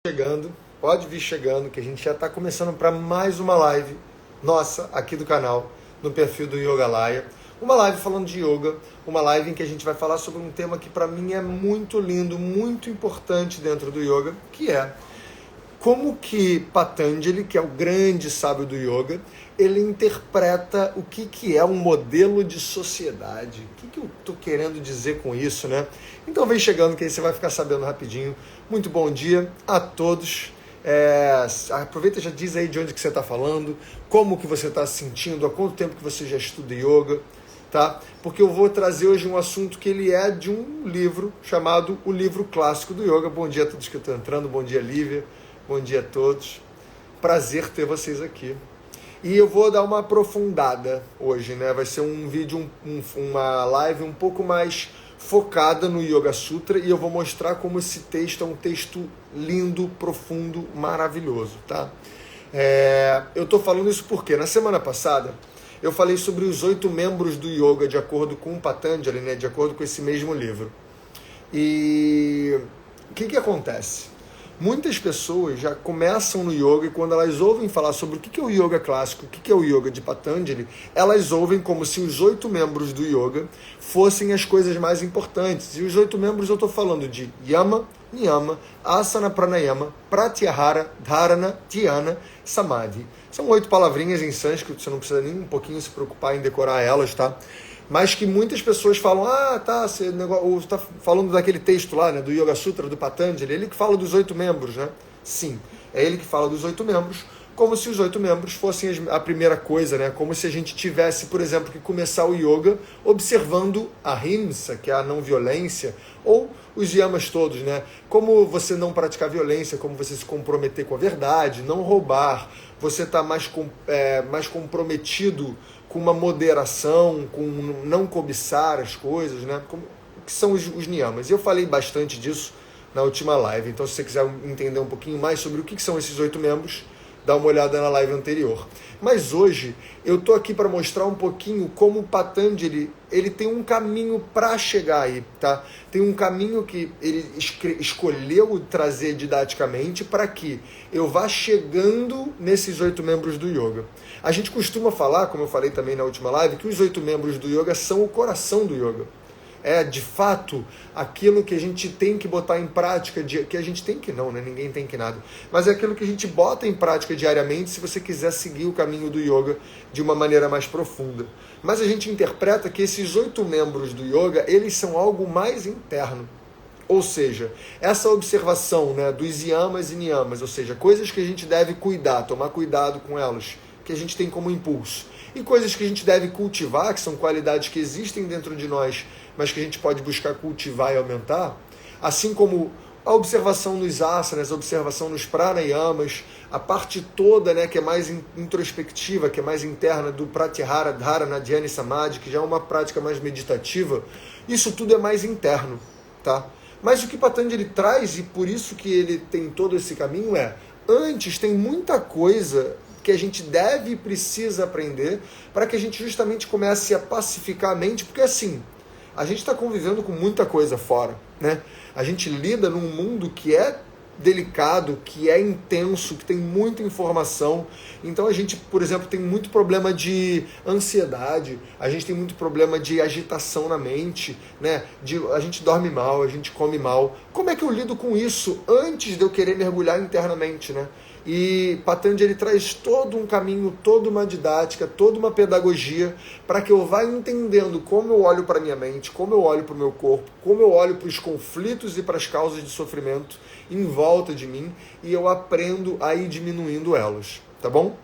Chegando, pode vir chegando, que a gente já está começando para mais uma live nossa aqui do canal, no perfil do Yogalaya. Uma live falando de yoga, uma live em que a gente vai falar sobre um tema que para mim é muito lindo, muito importante dentro do yoga, que é como que Patanjali, que é o grande sábio do yoga, ele interpreta o que é um modelo de sociedade. O que eu estou querendo dizer com isso, né? Então vem chegando que aí você vai ficar sabendo rapidinho. Muito bom dia a todos. Aproveita e já diz aí de onde que você está falando, como que você está se sentindo, há quanto tempo que você já estuda yoga, tá? Porque eu vou trazer hoje um assunto que ele é de um livro chamado O Livro Clássico do Yoga. Bom dia a todos que estão entrando, bom dia Lívia, bom dia a todos. Prazer ter vocês aqui. E eu vou dar uma aprofundada hoje, né? Vai ser um vídeo, uma live um pouco mais focada no Yoga Sutra e eu vou mostrar como esse texto é um texto lindo, profundo, maravilhoso, tá? Eu tô falando isso porque na semana passada eu falei sobre os 8 membros do Yoga de acordo com o Patanjali, né? De acordo com esse mesmo livro. E o que acontece? Muitas pessoas já começam no yoga e quando elas ouvem falar sobre o que é o yoga clássico, o que é o yoga de Patanjali, elas ouvem como se os 8 membros do yoga fossem as coisas mais importantes. E os 8 membros eu estou falando de Yama, Niyama, Asana, Pranayama, Pratyahara, Dharana, Dhyana, Samadhi. São 8 palavrinhas em sânscrito, você não precisa nem um pouquinho se preocupar em decorar elas, tá? Mas que muitas pessoas falam, você está falando daquele texto lá, né, do Yoga Sutra, do Patanjali, ele que fala dos 8 membros, né? Sim, é ele que fala dos 8 membros, como se os 8 membros fossem a primeira coisa, né? Como se a gente tivesse, por exemplo, que começar o yoga observando a ahimsa, que é a não violência, ou os yamas todos, né? Como você não praticar violência, como você se comprometer com a verdade, não roubar, você está mais comprometido com uma moderação, com não cobiçar as coisas, né? Que são os niyamas. E eu falei bastante disso na última live. Então, se você quiser entender um pouquinho mais sobre o que são esses 8 membros, dá uma olhada na live anterior. Mas hoje, eu tô aqui para mostrar um pouquinho como o Patanjali, ele tem um caminho para chegar aí, tá? Tem um caminho que ele escolheu trazer didaticamente para que eu vá chegando nesses 8 membros do yoga. A gente costuma falar, como eu falei também na última live, que os 8 membros do yoga são o coração do yoga. É, de fato, aquilo que a gente tem que botar em prática, que a gente tem que não, né? Ninguém tem que nada. Mas é aquilo que a gente bota em prática diariamente se você quiser seguir o caminho do yoga de uma maneira mais profunda. Mas a gente interpreta que esses 8 membros do yoga, eles são algo mais interno. Ou seja, essa observação, né, dos yamas e niyamas, ou seja, coisas que a gente deve cuidar, tomar cuidado com elas, que a gente tem como impulso. E coisas que a gente deve cultivar, que são qualidades que existem dentro de nós, mas que a gente pode buscar cultivar e aumentar, assim como a observação nos asanas, a observação nos pranayamas, a parte toda, né, que é mais introspectiva, que é mais interna do pratyahara, dharana, dhyana e samadhi, que já é uma prática mais meditativa, isso tudo é mais interno, tá? Mas o que Patanjali traz, e por isso que ele tem todo esse caminho, antes tem muita coisa que a gente deve e precisa aprender para que a gente justamente comece a pacificar a mente, porque assim, a gente está convivendo com muita coisa fora, né? A gente lida num mundo que é delicado, que é intenso, que tem muita informação. Então a gente, por exemplo, tem muito problema de ansiedade, a gente tem muito problema de agitação na mente, né? A gente dorme mal, a gente come mal. Como é que eu lido com isso antes de eu querer mergulhar internamente, né? E Patanjali traz todo um caminho, toda uma didática, toda uma pedagogia para que eu vá entendendo como eu olho para a minha mente, como eu olho para o meu corpo, como eu olho para os conflitos e para as causas de sofrimento em volta de mim e eu aprendo a ir diminuindo elas, tá bom?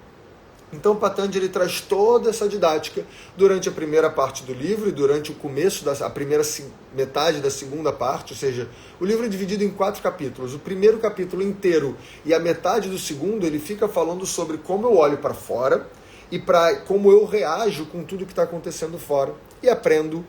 Então Patanjali traz toda essa didática durante a primeira parte do livro e durante o começo da primeira metade da segunda parte, ou seja, o livro é dividido em 4 capítulos. O primeiro capítulo inteiro e a metade do segundo, ele fica falando sobre como eu olho para fora e para como eu reajo com tudo que está acontecendo fora e aprendo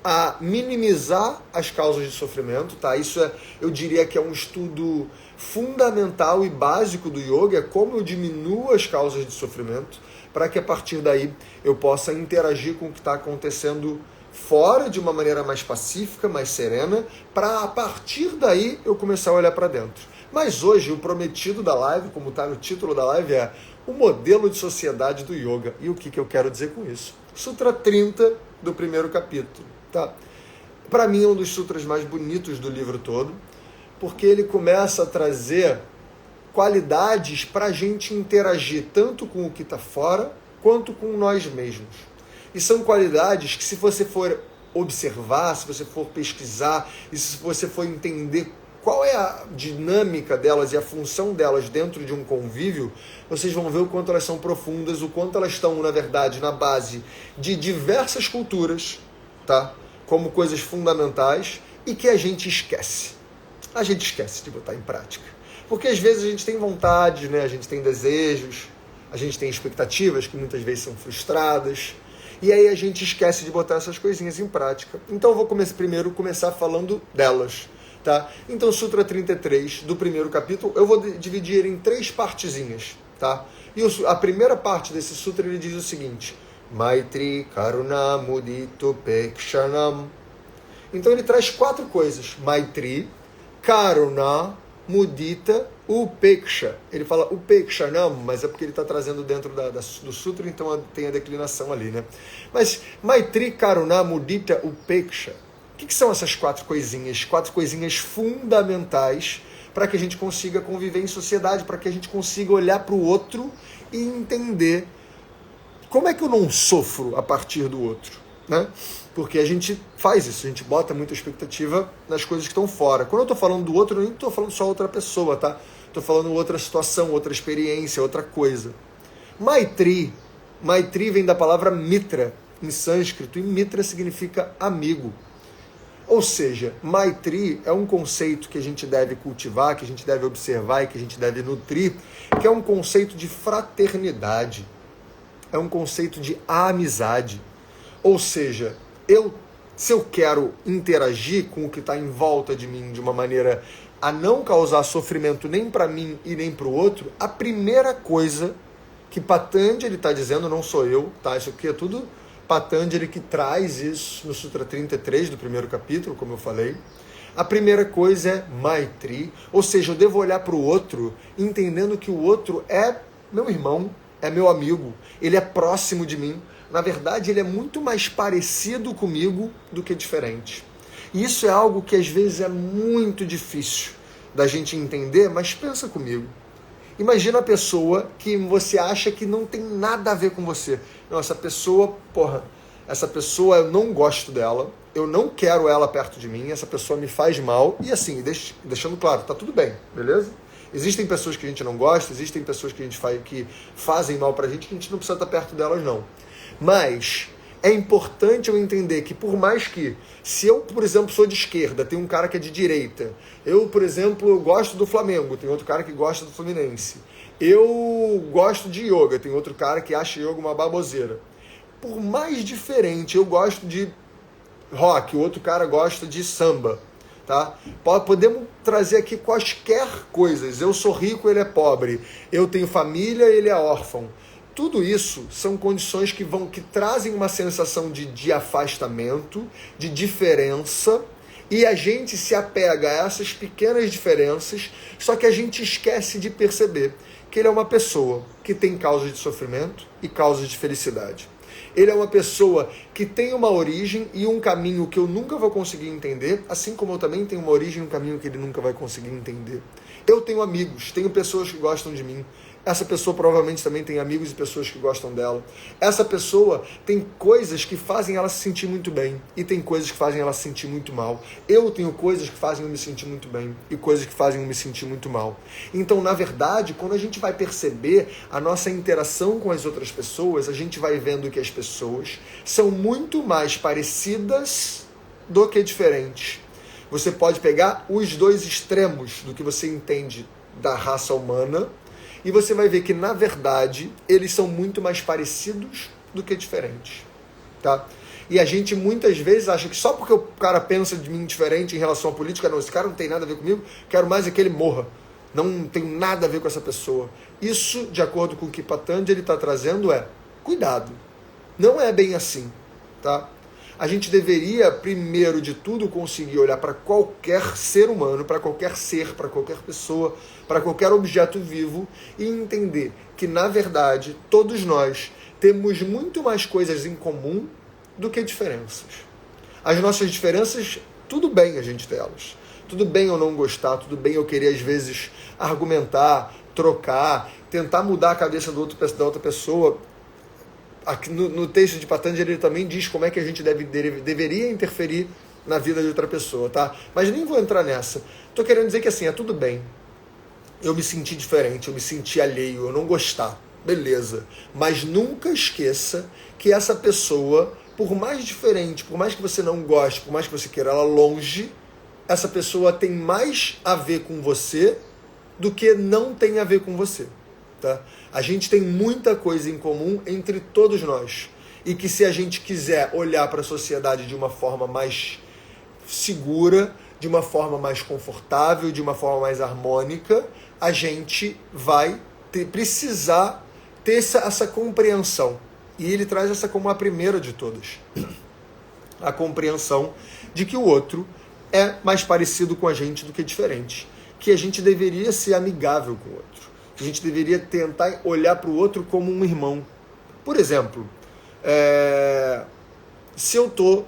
a minimizar as causas de sofrimento, tá? Isso eu diria que é um estudo fundamental e básico do yoga, é como eu diminuo as causas de sofrimento, para que a partir daí eu possa interagir com o que está acontecendo fora de uma maneira mais pacífica, mais serena, para a partir daí eu começar a olhar para dentro. Mas hoje o prometido da live, como está no título da live, é o modelo de sociedade do yoga. E o que eu quero dizer com isso? Sutra 30 do primeiro capítulo. Tá? Para mim é um dos sutras mais bonitos do livro todo, porque ele começa a trazer qualidades para a gente interagir tanto com o que está fora, quanto com nós mesmos. E são qualidades que, se você for observar, se você for pesquisar, e se você for entender qual é a dinâmica delas e a função delas dentro de um convívio, vocês vão ver o quanto elas são profundas, o quanto elas estão, na verdade, na base de diversas culturas, tá? Como coisas fundamentais, e que a gente esquece. A gente esquece de botar em prática. Porque às vezes a gente tem vontades, né? A gente tem desejos, a gente tem expectativas que muitas vezes são frustradas, e aí a gente esquece de botar essas coisinhas em prática. Então eu vou primeiro começar falando delas. Tá? Então, Sutra 33 do primeiro capítulo, eu vou dividir ele em 3 partezinhas. Tá? E a primeira parte desse sutra ele diz o seguinte: Maitri Karuna Mudita Upekshanam. Então ele traz 4 coisas: Maitri, Karuna, Mudita, Upeksha. Ele fala Upekshanam, mas é porque ele está trazendo dentro do sutra, então tem a declinação ali, né? Mas Maitri, Karuna, Mudita, Upeksha. O que são essas 4 coisinhas? 4 coisinhas fundamentais para que a gente consiga conviver em sociedade, para que a gente consiga olhar para o outro e entender como é que eu não sofro a partir do outro, né? Porque a gente faz isso, a gente bota muita expectativa nas coisas que estão fora. Quando eu estou falando do outro, eu nem estou falando só outra pessoa, tá? Estou falando outra situação, outra experiência, outra coisa. Maitri vem da palavra mitra, em sânscrito, e mitra significa amigo. Ou seja, Maitri é um conceito que a gente deve cultivar, que a gente deve observar e que a gente deve nutrir, que é um conceito de fraternidade, é um conceito de amizade. Ou seja, se eu quero interagir com o que está em volta de mim de uma maneira a não causar sofrimento nem para mim e nem para o outro, a primeira coisa que Patanjali está dizendo, não sou eu, tá? Isso aqui é tudo Patanjali que traz isso no Sutra 33 do primeiro capítulo, como eu falei. A primeira coisa é Maitri, ou seja, eu devo olhar para o outro entendendo que o outro é meu irmão, é meu amigo, ele é próximo de mim. Na verdade, ele é muito mais parecido comigo do que diferente. E isso é algo que às vezes é muito difícil da gente entender, mas pensa comigo. Imagina a pessoa que você acha que não tem nada a ver com você. Não, essa pessoa eu não gosto dela, eu não quero ela perto de mim, essa pessoa me faz mal, e assim, deixando claro, tá tudo bem, beleza? Existem pessoas que a gente não gosta, existem pessoas que que fazem mal pra gente, que a gente não precisa estar perto delas, não. Mas é importante eu entender que, por mais que, se eu, por exemplo, sou de esquerda, tem um cara que é de direita, eu, por exemplo, gosto do Flamengo, tem outro cara que gosta do Fluminense, eu gosto de yoga, tem outro cara que acha yoga uma baboseira. Por mais diferente, eu gosto de rock, o outro cara gosta de samba, tá? Podemos trazer aqui quaisquer coisas. Eu sou rico, ele é pobre. Eu tenho família, ele é órfão. Tudo isso são condições que trazem uma sensação de afastamento, de diferença, e a gente se apega a essas pequenas diferenças, só que a gente esquece de perceber que ele é uma pessoa que tem causas de sofrimento e causas de felicidade. Ele é uma pessoa que tem uma origem e um caminho que eu nunca vou conseguir entender, assim como eu também tenho uma origem e um caminho que ele nunca vai conseguir entender. Eu tenho amigos, tenho pessoas que gostam de mim. Essa pessoa provavelmente também tem amigos e pessoas que gostam dela. Essa pessoa tem coisas que fazem ela se sentir muito bem e tem coisas que fazem ela se sentir muito mal. Eu tenho coisas que fazem eu me sentir muito bem e coisas que fazem eu me sentir muito mal. Então, na verdade, quando a gente vai perceber a nossa interação com as outras pessoas, a gente vai vendo que as pessoas são muito mais parecidas do que diferentes. Você pode pegar os 2 extremos do que você entende da raça humana e você vai ver que, na verdade, eles são muito mais parecidos do que diferentes, tá? E a gente muitas vezes acha que só porque o cara pensa de mim diferente em relação à política, não, esse cara não tem nada a ver comigo, quero mais é que ele morra. Não tem nada a ver com essa pessoa. Isso, de acordo com o que Patanjali está trazendo, é cuidado. Não é bem assim, tá? a gente deveria, primeiro de tudo, conseguir olhar para qualquer ser humano, para qualquer ser, para qualquer pessoa, para qualquer objeto vivo e entender que, na verdade, todos nós temos muito mais coisas em comum do que diferenças. As nossas diferenças, tudo bem a gente tê-las. Tudo bem eu não gostar, tudo bem eu querer, às vezes, argumentar, trocar, tentar mudar a cabeça da outra pessoa. Aqui no texto de Patanjali ele também diz como é que a gente deveria interferir na vida de outra pessoa, tá? Mas nem vou entrar nessa. Tô querendo dizer que assim, é tudo bem. Eu me senti diferente, eu me senti alheio, eu não gostar. Beleza. Mas nunca esqueça que essa pessoa, por mais diferente, por mais que você não goste, por mais que você queira ela longe, essa pessoa tem mais a ver com você do que não tem a ver com você. Tá? A gente tem muita coisa em comum entre todos nós. E que se a gente quiser olhar para a sociedade de uma forma mais segura, de uma forma mais confortável, de uma forma mais harmônica, a gente vai precisar ter essa compreensão. E ele traz essa como a primeira de todas. A compreensão de que o outro é mais parecido com a gente do que diferente. Que a gente deveria ser amigável com o outro. Que a gente deveria tentar olhar para o outro como um irmão. Por exemplo, se eu estou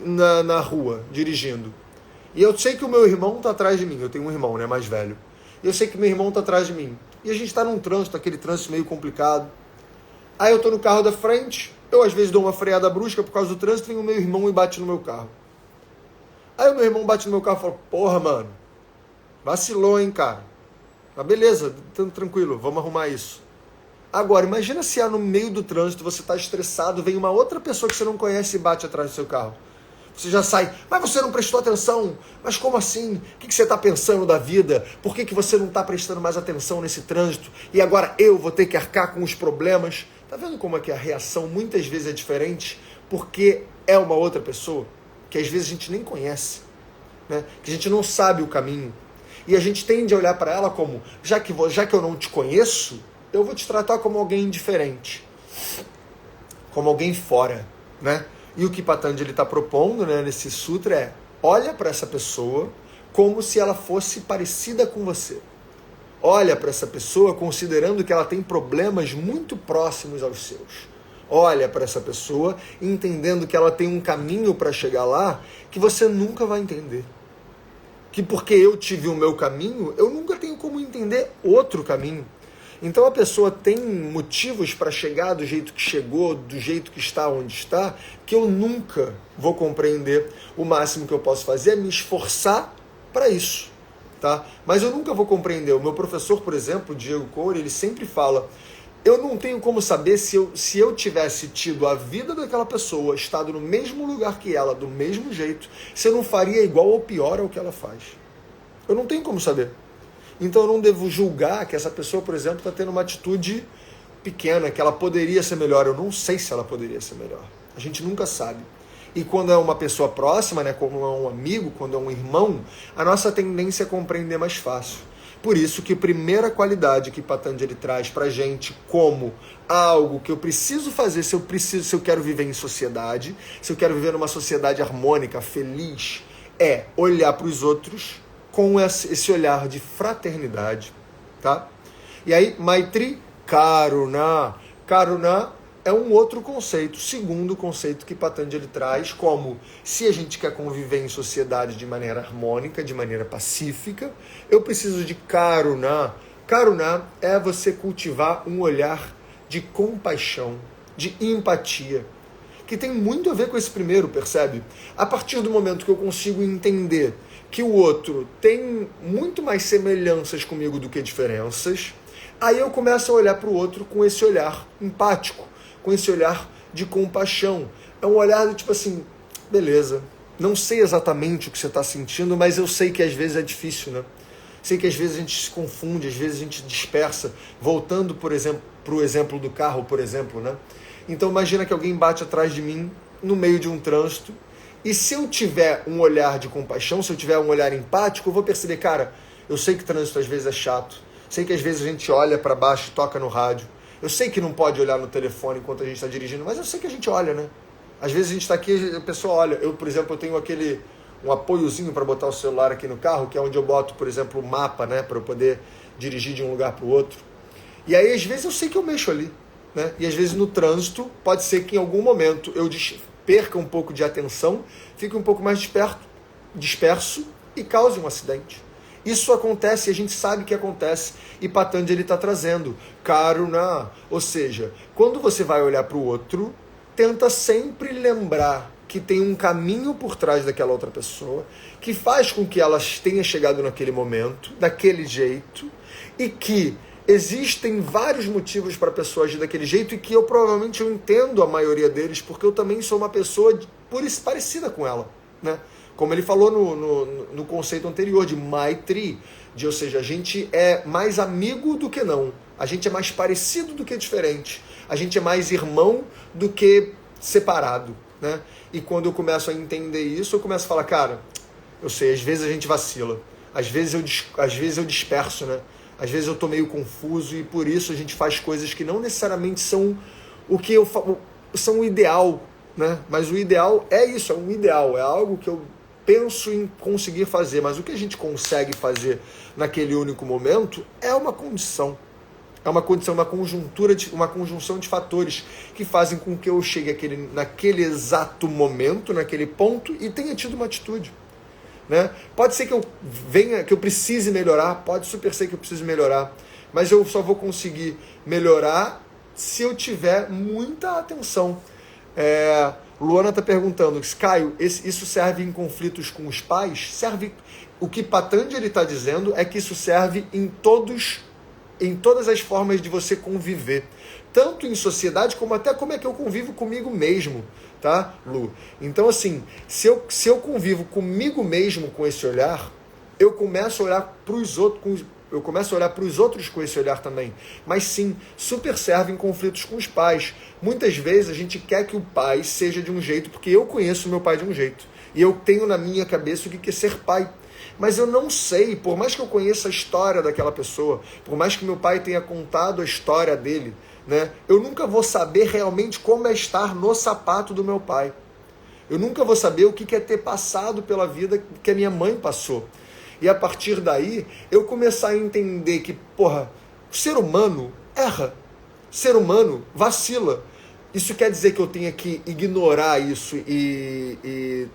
na rua, dirigindo, e eu sei que o meu irmão está atrás de mim, eu tenho um irmão, né, mais velho, e eu sei que meu irmão está atrás de mim, e a gente está num trânsito, aquele trânsito meio complicado, aí eu estou no carro da frente, eu às vezes dou uma freada brusca por causa do trânsito, vem o meu irmão e bate no meu carro. Aí o meu irmão bate no meu carro e fala, porra, mano, vacilou, hein, cara. Mas beleza, tranquilo, vamos arrumar isso. Agora, imagina se no meio do trânsito você está estressado, vem uma outra pessoa que você não conhece e bate atrás do seu carro. Você já sai, mas você não prestou atenção? Mas como assim? O que você está pensando da vida? Por que você não está prestando mais atenção nesse trânsito? E agora eu vou ter que arcar com os problemas? Tá vendo como é que a reação muitas vezes é diferente? Porque é uma outra pessoa, que às vezes a gente nem conhece, né? Que a gente não sabe o caminho. E a gente tende a olhar para ela como, já que eu não te conheço, eu vou te tratar como alguém diferente. Como alguém fora, né? E o que Patanjali está propondo, né, nesse sutra é, olha para essa pessoa como se ela fosse parecida com você. Olha para essa pessoa considerando que ela tem problemas muito próximos aos seus. Olha para essa pessoa entendendo que ela tem um caminho para chegar lá que você nunca vai entender. Que porque eu tive o meu caminho, eu nunca tenho como entender outro caminho. Então a pessoa tem motivos para chegar do jeito que chegou, do jeito que está onde está, que eu nunca vou compreender. O máximo que eu posso fazer é me esforçar para isso. Tá? Mas eu nunca vou compreender. O meu professor, por exemplo, Diego Coure, ele sempre fala, eu não tenho como saber se eu tivesse tido a vida daquela pessoa, estado no mesmo lugar que ela, do mesmo jeito, se eu não faria igual ou pior ao que ela faz. Eu não tenho como saber. Então eu não devo julgar que essa pessoa, por exemplo, está tendo uma atitude pequena, que ela poderia ser melhor. Eu não sei se ela poderia ser melhor. A gente nunca sabe. E quando é uma pessoa próxima, né, quando é um amigo, quando é um irmão, a nossa tendência é compreender mais fácil. Por isso que a primeira qualidade que Patanjali traz pra gente como algo que eu preciso fazer se eu quero viver em sociedade, se eu quero viver numa sociedade harmônica, feliz, é olhar para os outros com esse olhar de fraternidade, tá? E aí, Maitri, Karuna. Karuna é um outro conceito, segundo conceito que Patanjali traz, como se a gente quer conviver em sociedade de maneira harmônica, de maneira pacífica, eu preciso de Karuna. Karuna é você cultivar um olhar de compaixão, de empatia, que tem muito a ver com esse primeiro, percebe? A partir do momento que eu consigo entender que o outro tem muito mais semelhanças comigo do que diferenças, aí eu começo a olhar para o outro com esse olhar empático, com esse olhar de compaixão. É um olhar do tipo assim, beleza, não sei exatamente o que você está sentindo, mas eu sei que às vezes é difícil, né? Sei que às vezes a gente se confunde, às vezes a gente dispersa, voltando, por exemplo, para o exemplo do carro, por exemplo, né? Então imagina que alguém bate atrás de mim no meio de um trânsito, e se eu tiver um olhar de compaixão, se eu tiver um olhar empático, eu vou perceber, cara, eu sei que trânsito às vezes é chato, sei que às vezes a gente olha para baixo e toca no rádio, eu sei que não pode olhar no telefone enquanto a gente está dirigindo, mas eu sei que a gente olha, né? Às vezes a gente está aqui, a pessoa olha, eu, por exemplo, eu tenho um apoiozinho para botar o celular aqui no carro, que é onde eu boto, por exemplo, o mapa, né, para eu poder dirigir de um lugar para o outro. E aí, às vezes, eu sei que eu mexo ali, né? E às vezes no trânsito, pode ser que em algum momento eu perca um pouco de atenção, fique um pouco mais disperso e cause um acidente. Isso acontece, a gente sabe que acontece, e Patanjali está trazendo Karuna, ou seja, quando você vai olhar para o outro, tenta sempre lembrar que tem um caminho por trás daquela outra pessoa, que faz com que ela tenha chegado naquele momento, daquele jeito, e que existem vários motivos para a pessoa agir daquele jeito, e que eu provavelmente eu entendo a maioria deles, porque eu também sou uma pessoa parecida com ela, né? Como ele falou no conceito anterior de Maitri, ou seja, a gente é mais amigo do que não, a gente é mais parecido do que diferente, a gente é mais irmão do que separado, né? E quando eu começo a entender isso, eu começo a falar, cara, eu sei, às vezes a gente vacila, às vezes eu disperso, né? Às vezes eu tô meio confuso e por isso a gente faz coisas que não necessariamente são são o ideal, né? Mas o ideal é isso, é um ideal, é algo que eu penso em conseguir fazer, mas o que a gente consegue fazer naquele único momento é uma condição. É uma condição, uma conjunção de fatores que fazem com que eu chegue naquele exato momento, naquele ponto, e tenha tido uma atitude. Né? Pode ser que eu precise melhorar, pode super ser que eu precise melhorar, mas eu só vou conseguir melhorar se eu tiver muita atenção. Luana está perguntando, Caio, isso serve em conflitos com os pais? Serve. O que Patanjali está dizendo é que isso serve em todas as formas de você conviver, tanto em sociedade como até como é que eu convivo comigo mesmo, tá, Lu? Então, assim, se eu convivo comigo mesmo com esse olhar, eu começo a olhar para os outros com esse olhar também. Mas sim, super serve em conflitos com os pais. Muitas vezes a gente quer que o pai seja de um jeito, porque eu conheço meu pai de um jeito, e eu tenho na minha cabeça o que é ser pai. Mas eu não sei, por mais que eu conheça a história daquela pessoa, por mais que meu pai tenha contado a história dele, né, eu nunca vou saber realmente como é estar no sapato do meu pai. Eu nunca vou saber o que é ter passado pela vida que a minha mãe passou. E a partir daí, eu começar a entender que, o ser humano erra, o ser humano vacila. Isso quer dizer que eu tenha que ignorar isso e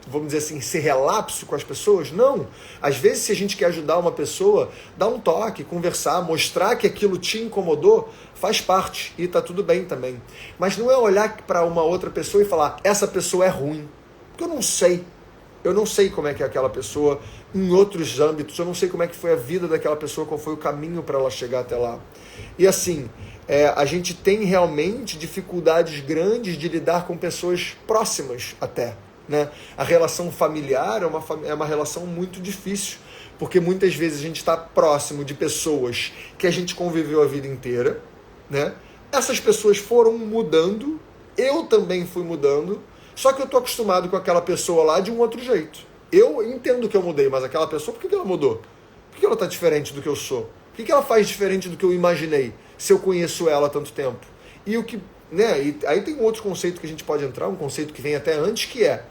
vamos dizer assim, ser relapso com as pessoas? Não. Às vezes, se a gente quer ajudar uma pessoa, dar um toque, conversar, mostrar que aquilo te incomodou, faz parte e tá tudo bem também. Mas não é olhar para uma outra pessoa e falar, essa pessoa é ruim. Porque eu não sei. Eu não sei como é que é aquela pessoa em outros âmbitos, eu não sei como é que foi a vida daquela pessoa, qual foi o caminho para ela chegar até lá. E assim, a gente tem realmente dificuldades grandes de lidar com pessoas próximas até. Né? A relação familiar é uma relação muito difícil, porque muitas vezes a gente está próximo de pessoas que a gente conviveu a vida inteira, né? Essas pessoas foram mudando, eu também fui mudando, só que eu estou acostumado com aquela pessoa lá de um outro jeito. Eu entendo que eu mudei, mas aquela pessoa, por que ela mudou? Por que ela está diferente do que eu sou? Por que ela faz diferente do que eu imaginei, se eu conheço ela há tanto tempo? E o que, né? E aí tem um outro conceito que a gente pode entrar, um conceito que vem até antes, que é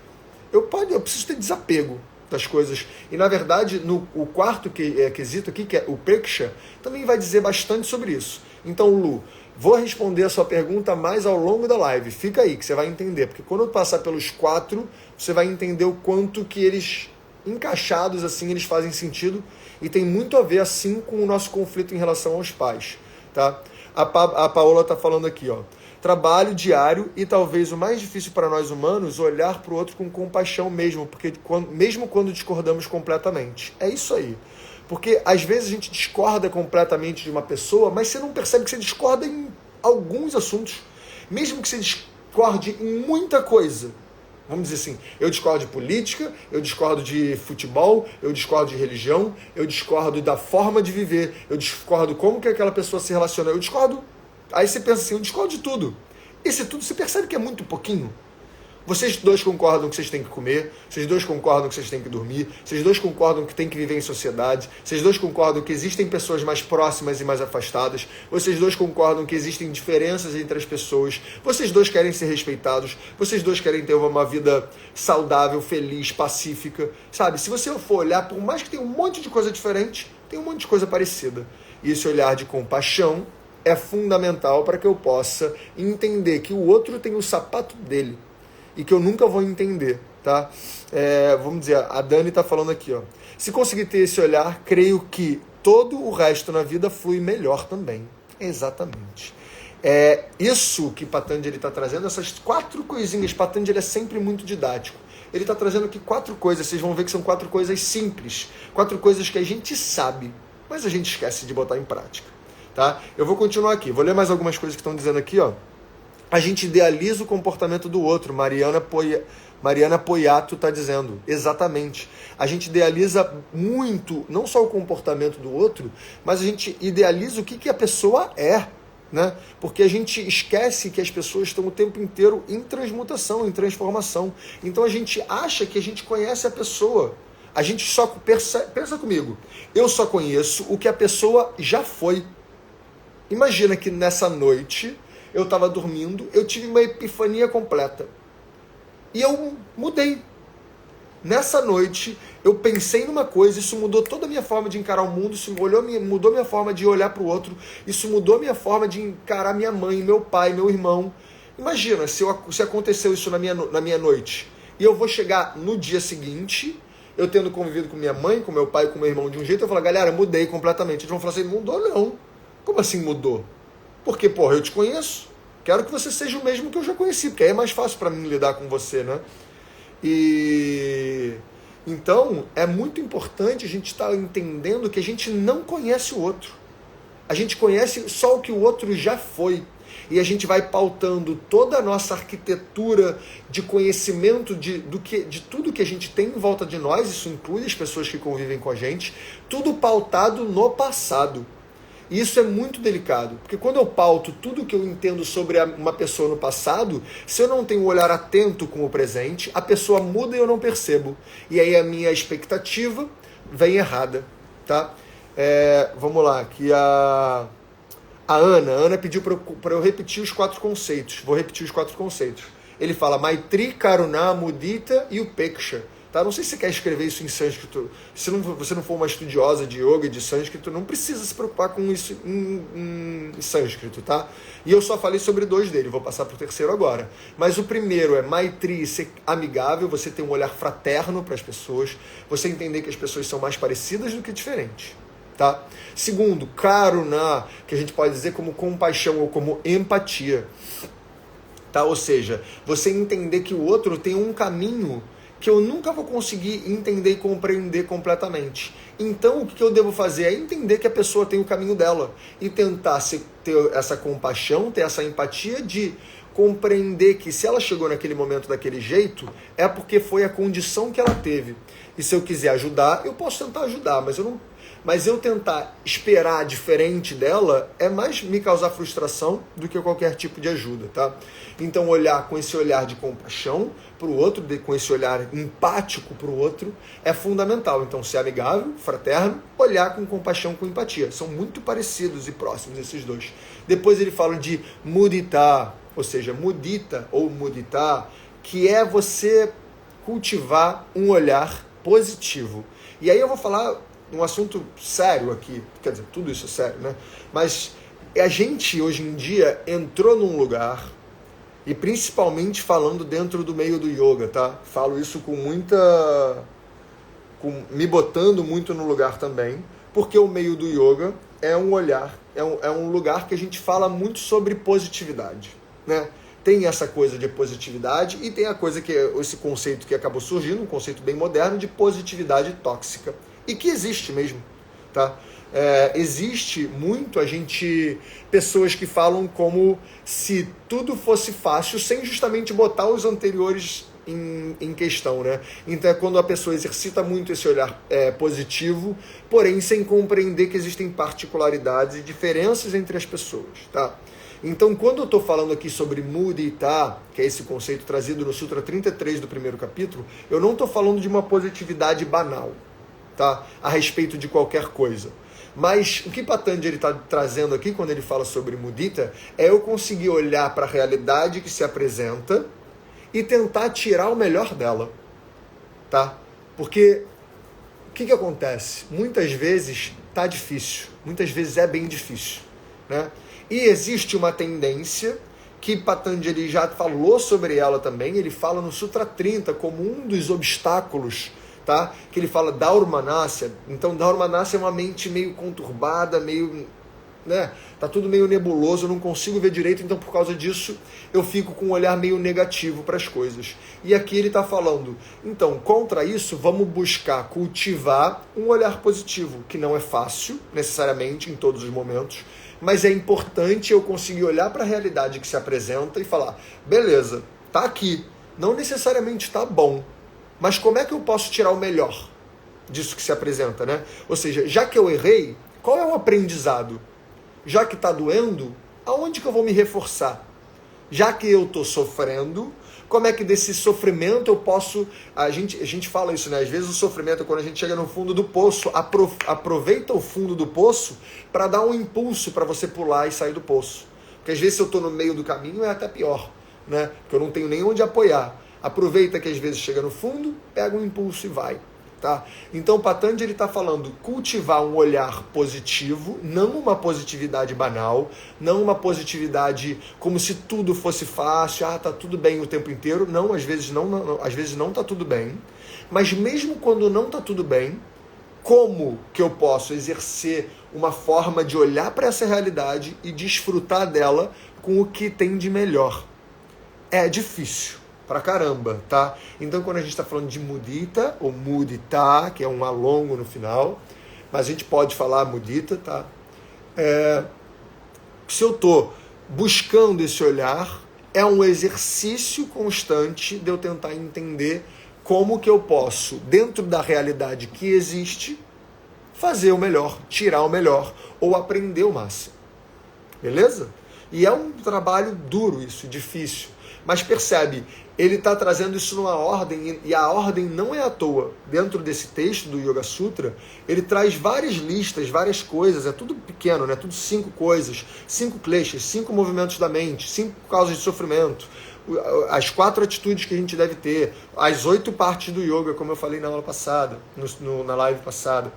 eu preciso ter desapego das coisas. E, na verdade, o quarto quesito aqui, que é o Preksha, também vai dizer bastante sobre isso. Então, Lu, vou responder a sua pergunta mais ao longo da live. Fica aí, que você vai entender. Porque quando eu passar pelos 4, você vai entender o quanto que eles, encaixados assim, eles fazem sentido. E tem muito a ver, assim, com o nosso conflito em relação aos pais. Tá? A Paola está falando aqui, ó. Trabalho diário e talvez o mais difícil para nós humanos, olhar para o outro com compaixão mesmo, porque mesmo quando discordamos completamente. É isso aí. Porque às vezes a gente discorda completamente de uma pessoa, mas você não percebe que você discorda em alguns assuntos. Mesmo que você discorde em muita coisa. Vamos dizer assim, eu discordo de política, eu discordo de futebol, eu discordo de religião, eu discordo da forma de viver, eu discordo como que aquela pessoa se relaciona, eu discordo. Aí você pensa assim, eu discordo de tudo. Esse tudo você percebe que é muito pouquinho. Vocês dois concordam que vocês têm que comer, vocês dois concordam que vocês têm que dormir, vocês dois concordam que têm que viver em sociedade, vocês dois concordam que existem pessoas mais próximas e mais afastadas, vocês dois concordam que existem diferenças entre as pessoas, vocês dois querem ser respeitados, vocês dois querem ter uma vida saudável, feliz, pacífica, sabe? Se você for olhar, por mais que tenha um monte de coisa diferente, tem um monte de coisa parecida. E esse olhar de compaixão é fundamental para que eu possa entender que o outro tem o sapato dele e que eu nunca vou entender, tá? Vamos dizer, a Dani está falando aqui, ó. Se conseguir ter esse olhar, creio que todo o resto na vida flui melhor também. Exatamente. É isso que Patanjali está trazendo, essas 4 coisinhas. Patanjali é sempre muito didático. Ele está trazendo aqui 4 coisas, vocês vão ver que são 4 coisas simples, 4 coisas que a gente sabe, mas a gente esquece de botar em prática, tá? Eu vou continuar aqui, vou ler mais algumas coisas que estão dizendo aqui, ó. A gente idealiza o comportamento do outro. Mariana Poiato está dizendo. Exatamente. A gente idealiza muito, não só o comportamento do outro, mas a gente idealiza o que a pessoa é, né? Porque a gente esquece que as pessoas estão o tempo inteiro em transmutação, em transformação. Então a gente acha que a gente conhece a pessoa. A gente só pensa comigo. Eu só conheço o que a pessoa já foi. Imagina que nessa noite eu estava dormindo, eu tive uma epifania completa. E eu mudei. Nessa noite, eu pensei numa coisa, isso mudou toda a minha forma de encarar o mundo, isso mudou minha forma de olhar para o outro, isso mudou minha forma de encarar minha mãe, meu pai, meu irmão. Imagina se aconteceu isso na minha noite. E eu vou chegar no dia seguinte, eu tendo convivido com minha mãe, com meu pai, com meu irmão de um jeito, eu falo, galera, mudei completamente. Eles vão falar assim, mudou não. Como assim mudou? Porque, porra, eu te conheço. Quero que você seja o mesmo que eu já conheci, porque aí é mais fácil para mim lidar com você, né? E então, é muito importante a gente estar entendendo que a gente não conhece o outro. A gente conhece só o que o outro já foi. E a gente vai pautando toda a nossa arquitetura de conhecimento de tudo que a gente tem em volta de nós, isso inclui as pessoas que convivem com a gente, tudo pautado no passado. E isso é muito delicado, porque quando eu pauto tudo que eu entendo sobre uma pessoa no passado, se eu não tenho um olhar atento com o presente, a pessoa muda e eu não percebo. E aí a minha expectativa vem errada, tá? Vamos lá, aqui a Ana pediu para eu repetir os 4 conceitos. Vou repetir os 4 conceitos. Ele fala Maitri, Karuna, Mudita e Upeksha. Tá? Não sei se você quer escrever isso em sânscrito. Se você não for uma estudiosa de yoga e de sânscrito, não precisa se preocupar com isso em sânscrito, tá? E eu só falei sobre 2 dele, vou passar para o terceiro agora. Mas o primeiro é Maitri, ser amigável, você ter um olhar fraterno para as pessoas, você entender que as pessoas são mais parecidas do que diferentes. Tá? Segundo, Karuna, que a gente pode dizer como compaixão ou como empatia. Tá? Ou seja, você entender que o outro tem um caminho que eu nunca vou conseguir entender e compreender completamente. Então, o que eu devo fazer é entender que a pessoa tem o caminho dela e tentar ter essa compaixão, ter essa empatia de compreender que se ela chegou naquele momento daquele jeito, é porque foi a condição que ela teve. E se eu quiser ajudar, eu posso tentar ajudar, mas eu tentar esperar diferente dela é mais me causar frustração do que qualquer tipo de ajuda, tá? Então, olhar com esse olhar de compaixão para o outro, com esse olhar empático para o outro, é fundamental. Então, ser amigável, fraterno, olhar com compaixão, com empatia. São muito parecidos e próximos esses 2. Depois ele fala de mudita, ou seja, mudita ou mudita, que é você cultivar um olhar positivo. E aí eu vou falar um assunto sério aqui, quer dizer, tudo isso é sério, né? Mas a gente, hoje em dia, entrou num lugar, e principalmente falando dentro do meio do yoga, tá? Falo isso me botando muito no lugar também, porque o meio do yoga é um olhar, é um lugar que a gente fala muito sobre positividade, né? Tem essa coisa de positividade e tem a coisa que é esse conceito que acabou surgindo, um conceito bem moderno de positividade tóxica. E que existe mesmo, tá? Existe muito pessoas que falam como se tudo fosse fácil sem justamente botar os anteriores em questão, né? Então é quando a pessoa exercita muito esse olhar positivo, porém sem compreender que existem particularidades e diferenças entre as pessoas, tá? Então, quando eu estou falando aqui sobre mudita, que é esse conceito trazido no Sutra 33 do primeiro capítulo, eu não estou falando de uma positividade banal, tá? A respeito de qualquer coisa. Mas o que Patanjali está trazendo aqui, quando ele fala sobre mudita, é eu conseguir olhar para a realidade que se apresenta e tentar tirar o melhor dela, tá? Porque o que acontece? Muitas vezes tá difícil, muitas vezes é bem difícil, né? E existe uma tendência que Patanjali já falou sobre ela também, ele fala no Sutra 30 como um dos obstáculos, tá? Que ele fala Daurmanasya. Então Daurmanasya é uma mente meio conturbada, meio, né? Tá tudo meio nebuloso, eu não consigo ver direito, então por causa disso eu fico com um olhar meio negativo para as coisas. E aqui ele está falando, então, contra isso, vamos buscar cultivar um olhar positivo, que não é fácil, necessariamente, em todos os momentos, mas é importante eu conseguir olhar para a realidade que se apresenta e falar, beleza, tá aqui, não necessariamente tá bom, mas como é que eu posso tirar o melhor disso que se apresenta, né? Ou seja, já que eu errei, qual é o aprendizado? Já que está doendo, aonde que eu vou me reforçar? Já que eu estou sofrendo, como é que desse sofrimento eu posso... A gente fala isso, né? Às vezes o sofrimento é quando a gente chega no fundo do poço, aproveita o fundo do poço para dar um impulso para você pular e sair do poço. Porque às vezes se eu estou no meio do caminho é até pior, né? Porque eu não tenho nem onde apoiar. Aproveita que às vezes chega no fundo, pega um impulso e vai. Tá? Então Patanjali está falando cultivar um olhar positivo, não uma positividade banal, não uma positividade como se tudo fosse fácil, tá tudo bem o tempo inteiro. Não, às vezes não tá tudo bem. Mas mesmo quando não tá tudo bem, como que eu posso exercer uma forma de olhar para essa realidade e desfrutar dela com o que tem de melhor? É difícil pra caramba, tá? Então, quando a gente está falando de mudita, ou mudita, que é um alongo no final, mas a gente pode falar mudita, tá? Se eu tô buscando esse olhar, é um exercício constante de eu tentar entender como que eu posso, dentro da realidade que existe, fazer o melhor, tirar o melhor, ou aprender o máximo. Beleza? E é um trabalho duro isso, difícil. Mas percebe, ele está trazendo isso numa ordem, e a ordem não é à toa. Dentro desse texto do Yoga Sutra, ele traz várias listas, várias coisas, é tudo pequeno, né? Tudo 5 coisas, 5 kleshas, 5 movimentos da mente, 5 causas de sofrimento, as 4 atitudes que a gente deve ter, as 8 partes do yoga, como eu falei na aula passada, na live passada.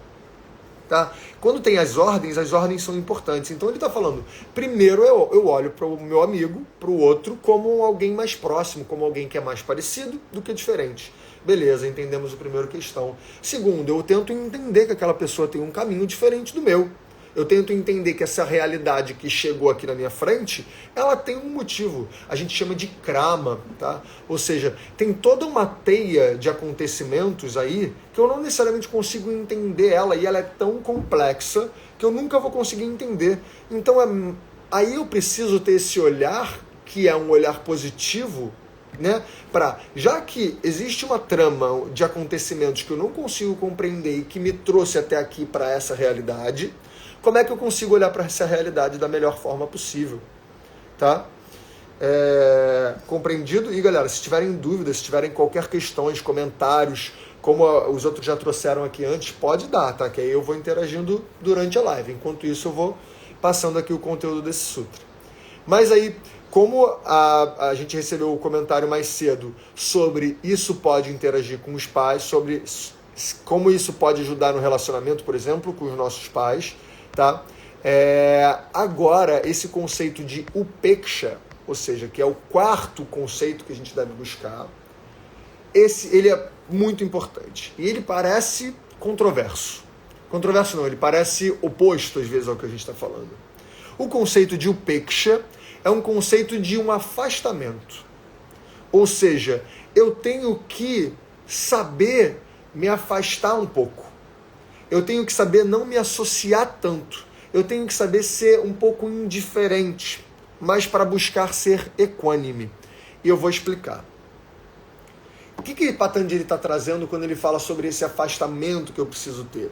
Tá? Quando tem as ordens são importantes. Então ele está falando, primeiro eu olho para o meu amigo, para o outro, como alguém mais próximo, como alguém que é mais parecido do que diferente. Beleza, entendemos a primeira questão. Segundo, eu tento entender que aquela pessoa tem um caminho diferente do meu. Eu tento entender que essa realidade que chegou aqui na minha frente, ela tem um motivo. A gente chama de krama, tá? Ou seja, tem toda uma teia de acontecimentos aí que eu não necessariamente consigo entender ela, e ela é tão complexa que eu nunca vou conseguir entender. Então, aí eu preciso ter esse olhar, que é um olhar positivo, né? Já que existe uma trama de acontecimentos que eu não consigo compreender e que me trouxe até aqui para essa realidade, como é que eu consigo olhar para essa realidade da melhor forma possível, tá? Compreendido? E galera, se tiverem dúvidas, se tiverem qualquer questões, comentários, como os outros já trouxeram aqui antes, pode dar, tá? Que aí eu vou interagindo durante a live. Enquanto isso, eu vou passando aqui o conteúdo desse sutra. Mas aí, como a gente recebeu o comentário mais cedo sobre isso pode interagir com os pais, sobre como isso pode ajudar no relacionamento, por exemplo, com os nossos pais, tá? Agora, esse conceito de upeksha, ou seja, que é o 4º conceito que a gente deve buscar, ele é muito importante. E ele parece controverso. Controverso não, ele parece oposto, às vezes, ao que a gente está falando. O conceito de upeksha é um conceito de um afastamento. Ou seja, eu tenho que saber me afastar um pouco. Eu tenho que saber não me associar tanto. Eu tenho que saber ser um pouco indiferente, mas para buscar ser equânime. E eu vou explicar. O que Patanjali está trazendo quando ele fala sobre esse afastamento que eu preciso ter?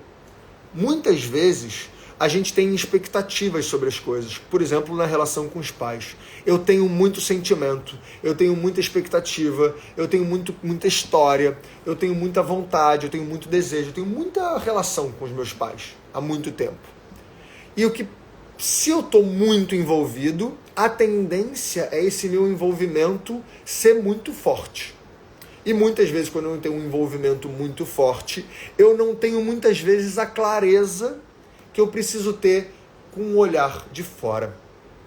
Muitas vezes, a gente tem expectativas sobre as coisas. Por exemplo, na relação com os pais. Eu tenho muito sentimento, eu tenho muita expectativa, eu tenho muita história, eu tenho muita vontade, eu tenho muito desejo, eu tenho muita relação com os meus pais há muito tempo. E se eu estou muito envolvido, a tendência é esse meu envolvimento ser muito forte. E muitas vezes, quando eu não tenho um envolvimento muito forte, eu não tenho muitas vezes a clareza que eu preciso ter com um olhar de fora,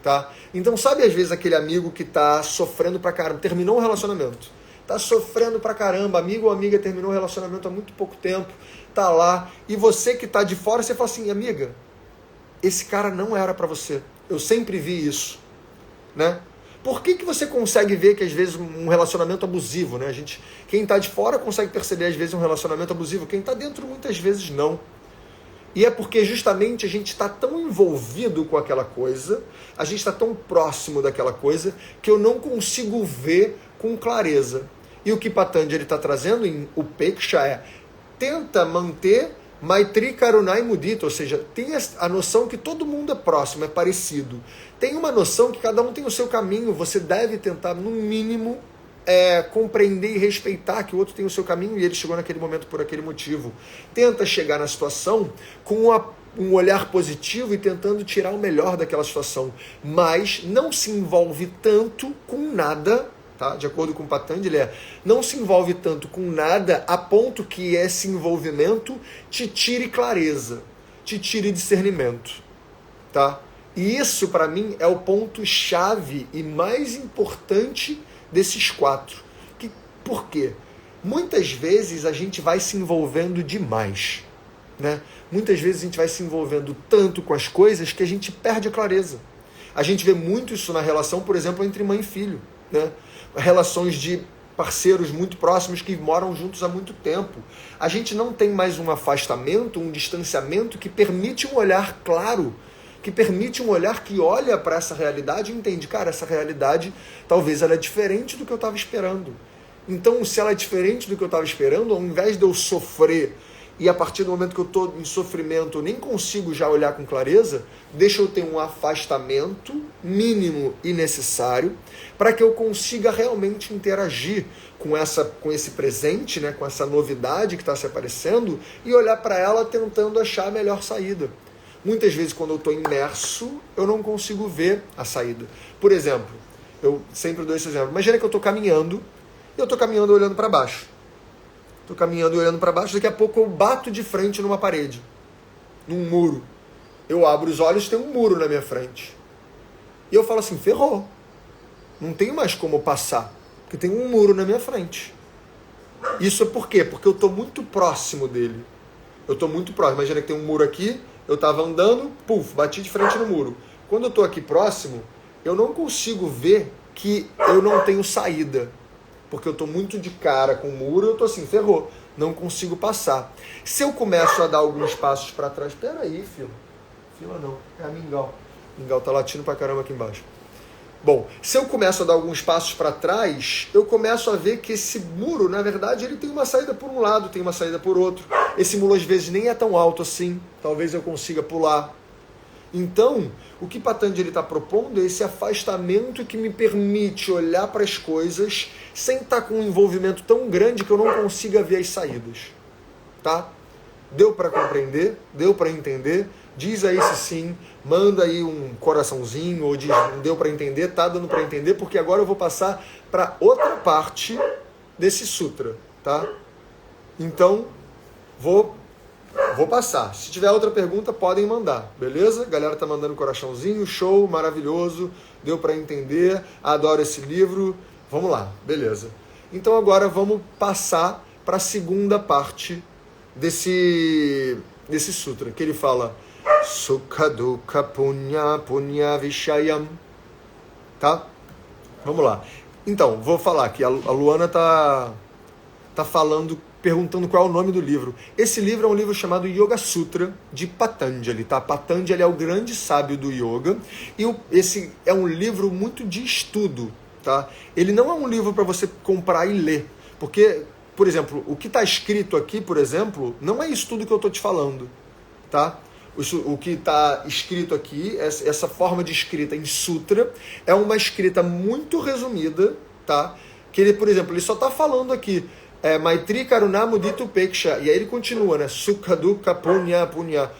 tá? Então, sabe às vezes aquele amigo que tá sofrendo pra caramba, terminou um relacionamento, tá sofrendo pra caramba, amigo ou amiga terminou um relacionamento há muito pouco tempo, tá lá, e você que tá de fora, você fala assim, amiga, esse cara não era pra você, eu sempre vi isso, né? Por que você consegue ver que às vezes um relacionamento abusivo, né? Quem tá de fora consegue perceber às vezes um relacionamento abusivo, quem tá dentro muitas vezes não. E é porque justamente a gente está tão envolvido com aquela coisa, a gente está tão próximo daquela coisa, que eu não consigo ver com clareza. E o que Patanjali está trazendo em Upeksha tenta manter Maitri Karunai Mudita, ou seja, tem a noção que todo mundo é próximo, é parecido. Tem uma noção que cada um tem o seu caminho, você deve tentar, no mínimo, compreender e respeitar que o outro tem o seu caminho e ele chegou naquele momento por aquele motivo. Tenta chegar na situação com um olhar positivo e tentando tirar o melhor daquela situação, mas não se envolve tanto com nada, tá? De acordo com Patanjali, não se envolve tanto com nada a ponto que esse envolvimento te tire clareza, te tire discernimento, tá? E isso, para mim, é o ponto-chave e mais importante desses 4. Por quê? Muitas vezes a gente vai se envolvendo demais, né? Muitas vezes a gente vai se envolvendo tanto com as coisas que a gente perde a clareza. A gente vê muito isso na relação, por exemplo, entre mãe e filho, né? Relações de parceiros muito próximos que moram juntos há muito tempo. A gente não tem mais um afastamento, um distanciamento que permite um olhar claro, que permite um olhar que olha para essa realidade e entende, cara, essa realidade talvez ela é diferente do que eu estava esperando. Então, se ela é diferente do que eu estava esperando, ao invés de eu sofrer e a partir do momento que eu estou em sofrimento eu nem consigo já olhar com clareza, deixa eu ter um afastamento mínimo e necessário para que eu consiga realmente interagir com esse presente, né, com essa novidade que está se aparecendo e olhar para ela tentando achar a melhor saída. Muitas vezes, quando eu estou imerso, eu não consigo ver a saída. Por exemplo, eu sempre dou esse exemplo. Imagina que eu estou caminhando, e eu estou caminhando olhando para baixo. Estou caminhando e olhando para baixo, daqui a pouco eu bato de frente numa parede, num muro. Eu abro os olhos, tem um muro na minha frente. E eu falo assim, ferrou. Não tenho mais como passar, porque tem um muro na minha frente. Isso é por quê? Porque eu estou muito próximo dele. Eu estou muito próximo. Imagina que tem um muro aqui, eu estava andando, bati de frente no muro. Quando eu estou aqui próximo, eu não consigo ver que eu não tenho saída. Porque eu estou muito de cara com o muro, eu estou assim, ferrou, não consigo passar. Se eu começo a dar alguns passos para trás, peraí, fila. Fila não, é a mingau. Mingau tá latindo pra caramba aqui embaixo. Bom, se eu começo a dar alguns passos para trás, eu começo a ver que esse muro, na verdade, ele tem uma saída por um lado, tem uma saída por outro. Esse muro, às vezes, nem é tão alto assim. Talvez eu consiga pular. Então, o que Patanjali está propondo é esse afastamento que me permite olhar para as coisas sem estar com um envolvimento tão grande que eu não consiga ver as saídas. Tá? Deu para compreender? Deu para entender? Diz aí se sim, manda aí um coraçãozinho, ou diz, deu para entender, tá dando para entender, porque agora eu vou passar para outra parte desse sutra, tá? Então, vou passar. Se tiver outra pergunta, podem mandar, beleza? A galera tá mandando coraçãozinho, show, maravilhoso, deu para entender, adoro esse livro, vamos lá, beleza. Então agora vamos passar para a segunda parte desse sutra, que ele fala Sukha Dukha Punya Punya Vishayam, tá? Vamos lá. Então, vou falar que a Luana tá falando, perguntando qual é o nome do livro. Esse livro é um livro chamado Yoga Sutra, de Patanjali, tá? Patanjali é o grande sábio do yoga, e esse é um livro muito de estudo, tá? Ele não é um livro para você comprar e ler, porque, por exemplo, o que está escrito aqui, por exemplo, não é isso tudo que eu estou te falando, tá? O que está escrito aqui, essa forma de escrita em sutra, é uma escrita muito resumida, tá? Que ele, por exemplo, ele só está falando aqui, Maitri Karuna Mudita Upeksha, e aí ele continua, né? Sukha Dukkha Punya Punya.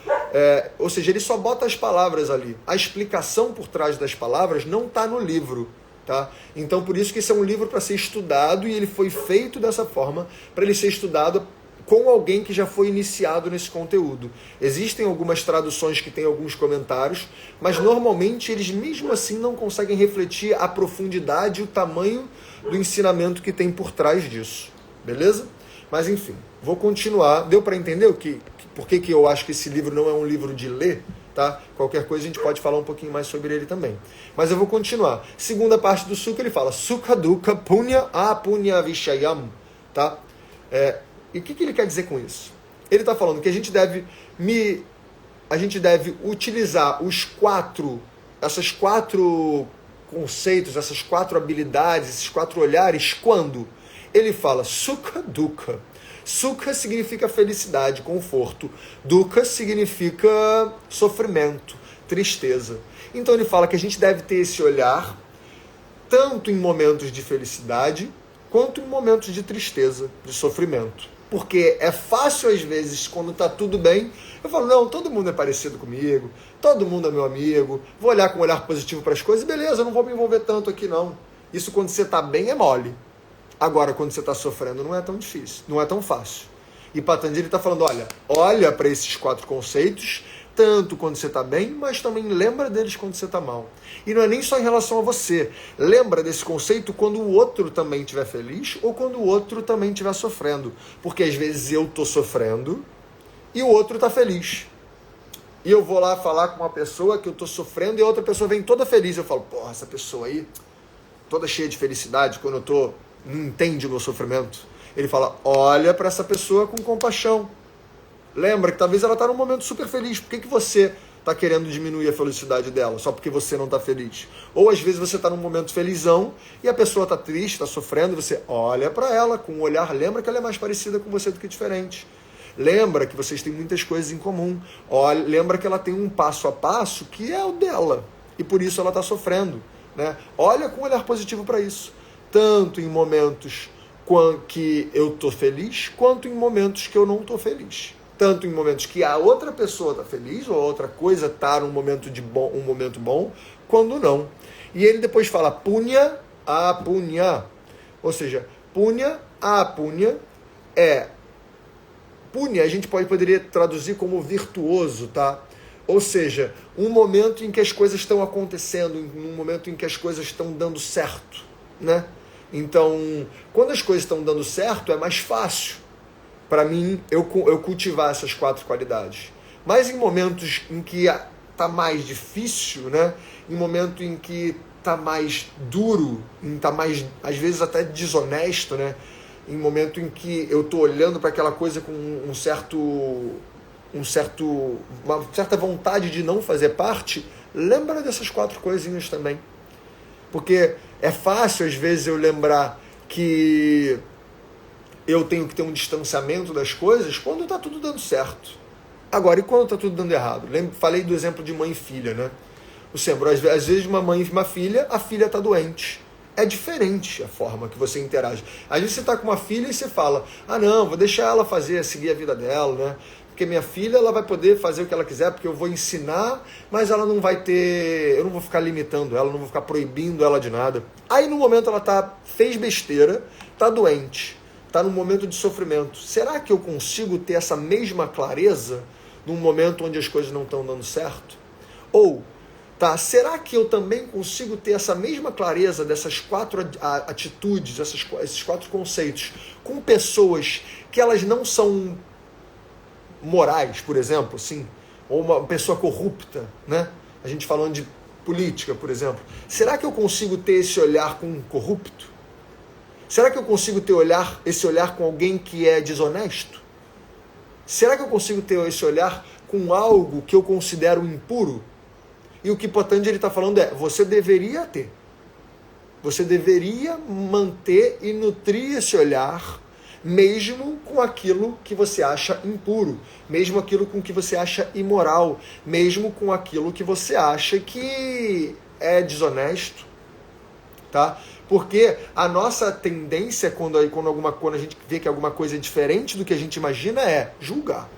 Ou seja, ele só bota as palavras ali. A explicação por trás das palavras não está no livro, tá? Então, por isso que esse é um livro para ser estudado, e ele foi feito dessa forma, para ele ser estudado com alguém que já foi iniciado nesse conteúdo. Existem algumas traduções que têm alguns comentários, mas normalmente eles mesmo assim não conseguem refletir a profundidade e o tamanho do ensinamento que tem por trás disso. Beleza? Mas enfim, vou continuar. Deu para entender por que eu acho que esse livro não é um livro de ler? Tá? Qualquer coisa a gente pode falar um pouquinho mais sobre ele também. Mas eu vou continuar. Segunda parte do Sukha, ele fala Sukha Dukkha Punya Apunya Vishayam. Tá? E o que ele quer dizer com isso? Ele está falando que a gente deve utilizar esses quatro conceitos, essas quatro habilidades, esses quatro olhares, quando ele fala Sukha Dukkha. Sukha significa felicidade, conforto. Dukkha significa sofrimento, tristeza. Então ele fala que a gente deve ter esse olhar tanto em momentos de felicidade quanto em momentos de tristeza, de sofrimento. Porque é fácil, às vezes, quando está tudo bem, eu falo, não, todo mundo é parecido comigo, todo mundo é meu amigo, vou olhar com um olhar positivo para as coisas, beleza, eu não vou me envolver tanto aqui, não. Isso quando você está bem é mole. Agora, quando você está sofrendo, não é tão difícil, não é tão fácil. E Patanjali está falando, olha para esses quatro conceitos, tanto quando você está bem, mas também lembra deles quando você está mal. E não é nem só em relação a você. Lembra desse conceito quando o outro também estiver feliz ou quando o outro também estiver sofrendo. Porque às vezes eu estou sofrendo e o outro está feliz. E eu vou lá falar com uma pessoa que eu estou sofrendo e a outra pessoa vem toda feliz. Eu falo, porra, essa pessoa aí, toda cheia de felicidade, quando eu não entende o meu sofrimento. Ele fala, olha para essa pessoa com compaixão. Lembra que talvez ela está num momento super feliz. Por que você está querendo diminuir a felicidade dela? Só porque você não está feliz. Ou às vezes você está num momento felizão e a pessoa está triste, está sofrendo, e você olha para ela com um olhar, lembra que ela é mais parecida com você do que diferente. Lembra que vocês têm muitas coisas em comum. Olha, lembra que ela tem um passo a passo que é o dela. E por isso ela está sofrendo. Né? Olha com um olhar positivo para isso. Tanto em momentos que eu estou feliz, quanto em momentos que eu não estou feliz. Tanto em momentos que a outra pessoa está feliz, ou a outra coisa está num momento um momento bom, quando não. E ele depois fala punya a punya. Ou seja, punya a punya punya a gente poderia traduzir como virtuoso, tá? Ou seja, um momento em que as coisas estão acontecendo, um momento em que as coisas estão dando certo, né? Então, quando as coisas estão dando certo, é mais fácil para mim eu cultivar essas quatro qualidades. Mas em momentos em que está mais difícil, né? Em momento em que está mais duro, está mais, às vezes até desonesto, né? Em momento em que eu estou olhando para aquela coisa com uma certa vontade de não fazer parte, lembra dessas quatro coisinhas também. Porque é fácil, às vezes, eu lembrar que eu tenho que ter um distanciamento das coisas quando está tudo dando certo. Agora, e quando está tudo dando errado? Falei do exemplo de mãe e filha, né? Às vezes uma mãe e uma filha, a filha está doente. É diferente a forma que você interage. Às vezes você está com uma filha e você fala, não, vou deixar ela seguir a vida dela, né? Porque minha filha, ela vai poder fazer o que ela quiser, porque eu vou ensinar, mas ela não vai ter... Eu não vou ficar limitando ela, não vou ficar proibindo ela de nada. Aí no momento ela fez besteira, está doente, está num momento de sofrimento. Será que eu consigo ter essa mesma clareza num momento onde as coisas não estão dando certo? Ou, será que eu também consigo ter essa mesma clareza dessas quatro atitudes, esses quatro conceitos, com pessoas que elas não são morais, por exemplo, assim, ou uma pessoa corrupta, né? A gente falando de política, por exemplo. Será que eu consigo ter esse olhar com um corrupto? Será que eu consigo ter esse olhar com alguém que é desonesto? Será que eu consigo ter esse olhar com algo que eu considero impuro? E o que Patanjali está falando você deveria ter. Você deveria manter e nutrir esse olhar, mesmo com aquilo que você acha impuro, mesmo aquilo com que você acha imoral, mesmo com aquilo que você acha que é desonesto, tá? Porque a nossa tendência quando a gente vê que alguma coisa é diferente do que a gente imagina é julgar.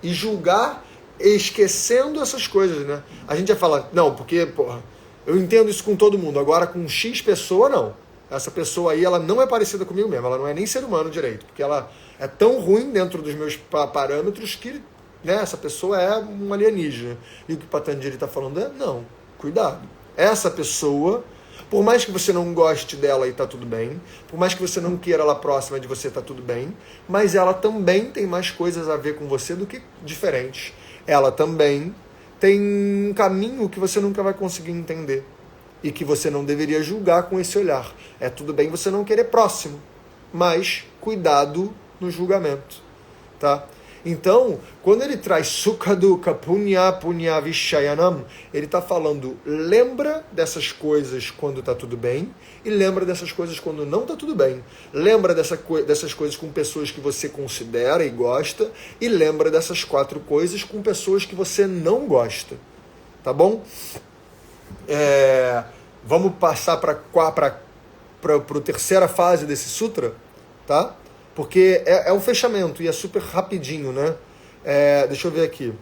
E julgar esquecendo essas coisas, né? A gente vai falar, não, porque, porra, eu entendo isso com todo mundo, agora com X pessoa, não. Essa pessoa aí, ela não é parecida comigo mesmo, ela não é nem ser humano direito, porque ela é tão ruim dentro dos meus parâmetros que, né, essa pessoa é um alienígena. E o que o Patanjali está falando é, não, cuidado. Essa pessoa, por mais que você não goste dela e tá tudo bem, por mais que você não queira ela próxima de você, tá tudo bem, mas ela também tem mais coisas a ver com você do que diferentes. Ela também tem um caminho que você nunca vai conseguir entender e que você não deveria julgar com esse olhar. É tudo bem você não querer próximo, mas cuidado no julgamento, tá? Então, quando ele traz Sukha Dukkha Punya Punya Vishayanam, ele está falando, lembra dessas coisas quando está tudo bem e lembra dessas coisas quando não está tudo bem. Lembra dessas coisas com pessoas que você considera e gosta e lembra dessas 4 coisas com pessoas que você não gosta. Tá bom? Vamos passar para a terceira fase desse sutra, tá? Porque é um fechamento e é super rapidinho, né? Deixa eu ver aqui.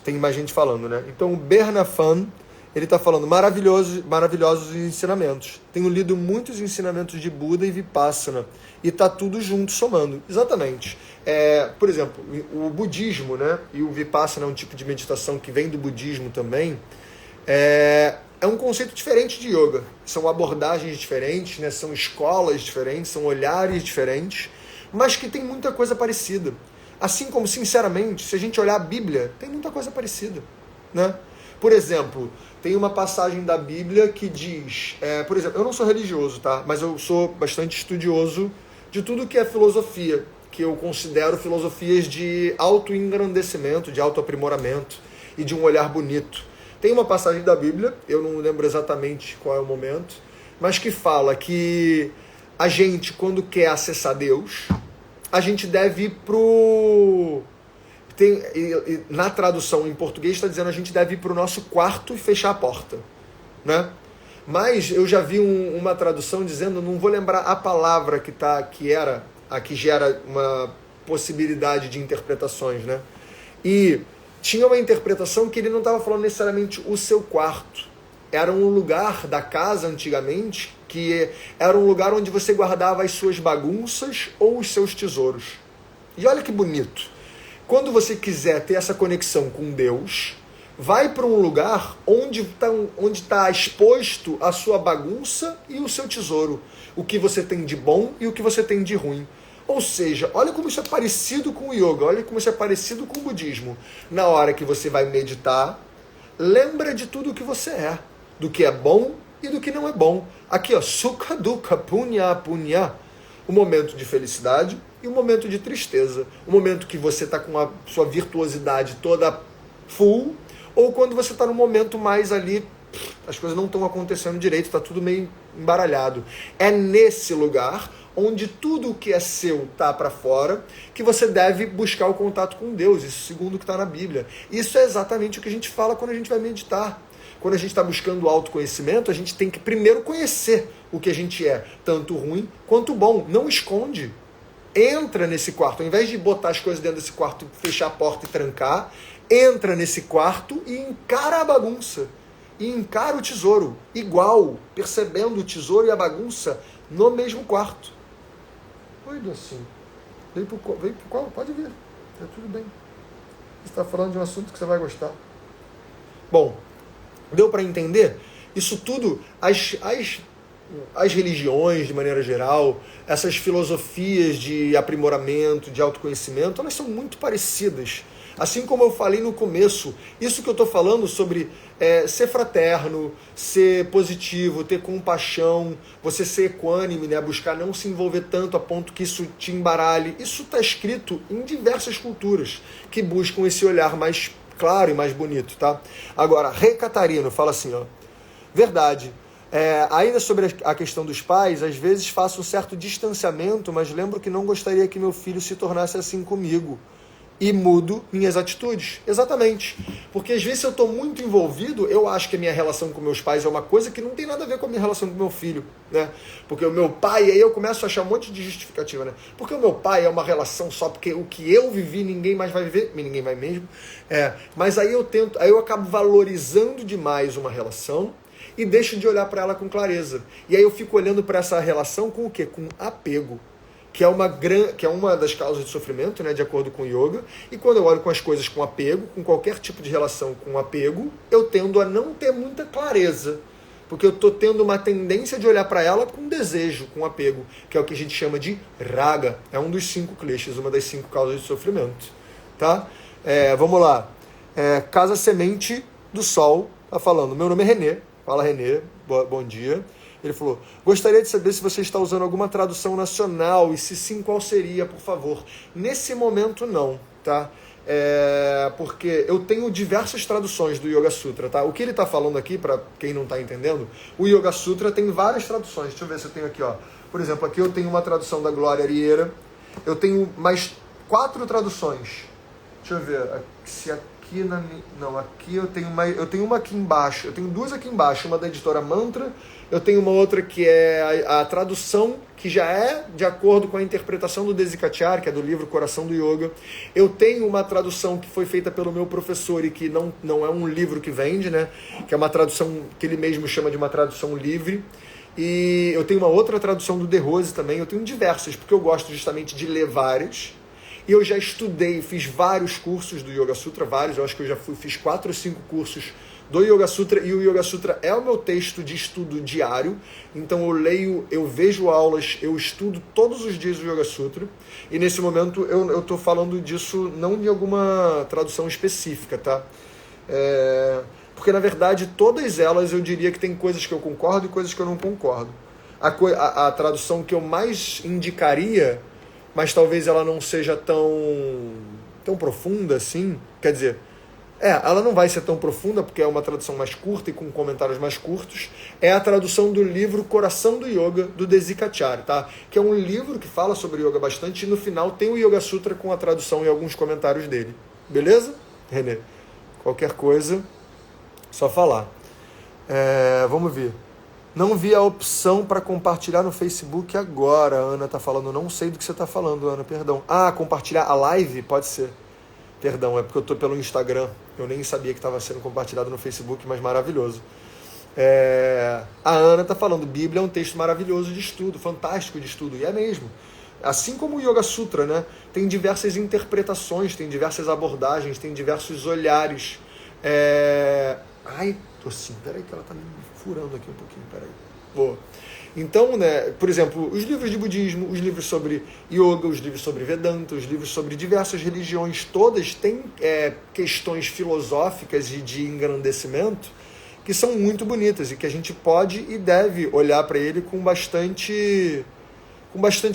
Tem mais gente falando, né? Então, o Bernafan, ele está falando maravilhosos ensinamentos. Tenho lido muitos ensinamentos de Buda e Vipassana. E tá tudo junto, somando. Exatamente. Por exemplo, o budismo, né? E o Vipassana é um tipo de meditação que vem do budismo também. É um conceito diferente de yoga. São abordagens diferentes, né? São escolas diferentes, são olhares diferentes, mas que tem muita coisa parecida. Assim como, sinceramente, se a gente olhar a Bíblia, tem muita coisa parecida, né? Por exemplo, tem uma passagem da Bíblia que diz... por exemplo, eu não sou religioso, tá? Mas eu sou bastante estudioso de tudo que é filosofia, que eu considero filosofias de autoengrandecimento, de autoaprimoramento e de um olhar bonito. Tem uma passagem da Bíblia, eu não lembro exatamente qual é o momento, mas que fala que a gente, quando quer acessar Deus, a gente deve ir pro... na tradução em português está dizendo a gente deve ir para o nosso quarto e fechar a porta, né? Mas eu já vi uma tradução dizendo, não vou lembrar a palavra que era a que gera uma possibilidade de interpretações, né? E tinha uma interpretação que ele não estava falando necessariamente o seu quarto. Era um lugar da casa antigamente que era um lugar onde você guardava as suas bagunças ou os seus tesouros. E olha que bonito. Quando você quiser ter essa conexão com Deus, vai para um lugar onde está exposto a sua bagunça e o seu tesouro. O que você tem de bom e o que você tem de ruim. Ou seja, olha como isso é parecido com o yoga, olha como isso é parecido com o budismo. Na hora que você vai meditar, lembra de tudo o que você é, do que é bom e do que não é bom. Aqui, ó, Sukha Dukkha Punya Punya. O momento de felicidade e o momento de tristeza. O momento que você está com a sua virtuosidade toda full, ou quando você está no momento mais ali, as coisas não estão acontecendo direito, está tudo meio embaralhado. É nesse lugar onde tudo o que é seu está para fora, que você deve buscar o contato com Deus, isso segundo o que está na Bíblia. Isso é exatamente o que a gente fala quando a gente vai meditar. Quando a gente está buscando o autoconhecimento, a gente tem que primeiro conhecer o que a gente é, tanto ruim quanto bom. Não esconde. Entra nesse quarto. Ao invés de botar as coisas dentro desse quarto, fechar a porta e trancar, entra nesse quarto e encara a bagunça. E encara o tesouro igual, percebendo o tesouro e a bagunça no mesmo quarto. Oi, docinho. Veio pro qual? Pode vir. Tá tudo bem. Você está falando de um assunto que você vai gostar. Bom, deu para entender? Isso tudo, as religiões, de maneira geral, essas filosofias de aprimoramento, de autoconhecimento, elas são muito parecidas. Assim como eu falei no começo, isso que eu estou falando sobre ser fraterno, ser positivo, ter compaixão, você ser equânime, né? Buscar não se envolver tanto a ponto que isso te embaralhe. Isso está escrito em diversas culturas que buscam esse olhar mais claro e mais bonito, tá? Agora, Rei Catarino fala assim, ó, verdade, Ainda sobre a questão dos pais, às vezes faço um certo distanciamento, mas lembro que não gostaria que meu filho se tornasse assim comigo. E mudo minhas atitudes. Exatamente. Porque às vezes se eu estou muito envolvido, eu acho que a minha relação com meus pais é uma coisa que não tem nada a ver com a minha relação com meu filho, né? Porque o meu pai, aí eu começo a achar um monte de justificativa, né? Porque o meu pai é uma relação só porque o que eu vivi ninguém mais vai viver, ninguém vai mesmo. Mas aí eu acabo valorizando demais uma relação e deixo de olhar para ela com clareza. E aí eu fico olhando para essa relação com o quê? Com apego. Que é uma das causas de sofrimento, né, de acordo com o yoga. E quando eu olho com as coisas com apego, com qualquer tipo de relação com apego, eu tendo a não ter muita clareza. Porque eu estou tendo uma tendência de olhar para ela com desejo, com apego, que é o que a gente chama de raga. É um dos 5 kleshas, uma das 5 causas de sofrimento. Tá? Vamos lá. Casa Semente do Sol está falando. Meu nome é Renê. Fala, Renê. Bom dia. Ele falou, gostaria de saber se você está usando alguma tradução nacional e se sim, qual seria, por favor. Nesse momento, não, tá? Porque eu tenho diversas traduções do Yoga Sutra, tá? O que ele está falando aqui, para quem não está entendendo, o Yoga Sutra tem várias traduções. Deixa eu ver se eu tenho aqui, ó. Por exemplo, aqui eu tenho uma tradução da Glória Arieira. Eu tenho mais 4 traduções. Deixa eu ver, se aqui aqui eu tenho uma aqui embaixo, eu tenho 2 aqui embaixo, uma da editora Mantra, eu tenho uma outra que é a tradução, que já é de acordo com a interpretação do Desikachar, que é do livro Coração do Yoga. Eu tenho uma tradução que foi feita pelo meu professor e que não é um livro que vende, né? Que é uma tradução que ele mesmo chama de uma tradução livre. E eu tenho uma outra tradução do De Rose também, eu tenho diversas, porque eu gosto justamente de ler várias. E eu já estudei, fiz vários cursos do Yoga Sutra, eu acho que eu já fiz 4 ou 5 cursos do Yoga Sutra, e o Yoga Sutra é o meu texto de estudo diário, então eu leio, eu vejo aulas, eu estudo todos os dias o Yoga Sutra, e nesse momento eu estou falando disso não de alguma tradução específica, tá? Porque na verdade todas elas eu diria que tem coisas que eu concordo e coisas que eu não concordo. A tradução que eu mais indicaria, mas talvez ela não seja tão profunda assim, quer dizer, ela não vai ser tão profunda porque é uma tradução mais curta e com comentários mais curtos, é a tradução do livro Coração do Yoga, do Desikachar, tá? Que é um livro que fala sobre yoga bastante e no final tem o Yoga Sutra com a tradução e alguns comentários dele. Beleza, Renê? Qualquer coisa, só falar. Vamos ver. Não vi a opção para compartilhar no Facebook agora. A Ana está falando, não sei do que você está falando, Ana, perdão. Compartilhar a live? Pode ser. Perdão, é porque eu estou pelo Instagram. Eu nem sabia que estava sendo compartilhado no Facebook, mas maravilhoso. A Ana está falando, Bíblia é um texto maravilhoso de estudo, fantástico de estudo, e é mesmo. Assim como o Yoga Sutra, né? Tem diversas interpretações, tem diversas abordagens, tem diversos olhares. Tô assim, peraí que ela tá me furando aqui um pouquinho, peraí. Boa. Então, né, por exemplo, os livros de budismo, os livros sobre yoga, os livros sobre Vedanta, os livros sobre diversas religiões, todas têm questões filosóficas e de engrandecimento que são muito bonitas e que a gente pode e deve olhar para ele com bastante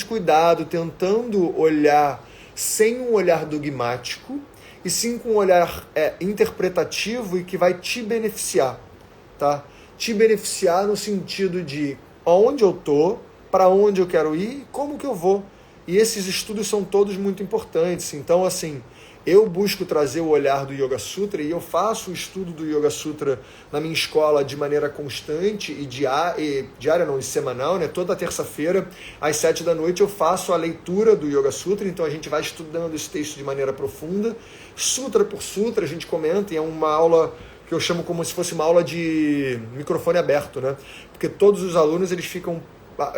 cuidado, tentando olhar sem um olhar dogmático, e sim com um olhar interpretativo e que vai te beneficiar, tá? Te beneficiar no sentido de onde eu tô, para onde eu quero ir e como que eu vou. E esses estudos são todos muito importantes. Então, assim, eu busco trazer o olhar do Yoga Sutra e eu faço o estudo do Yoga Sutra na minha escola de maneira constante e diária não, e semanal, né? Toda terça-feira, às 7 da noite, eu faço a leitura do Yoga Sutra, então a gente vai estudando esse texto de maneira profunda, sutra por sutra, a gente comenta, e é uma aula que eu chamo como se fosse uma aula de microfone aberto, né? Porque todos os alunos eles ficam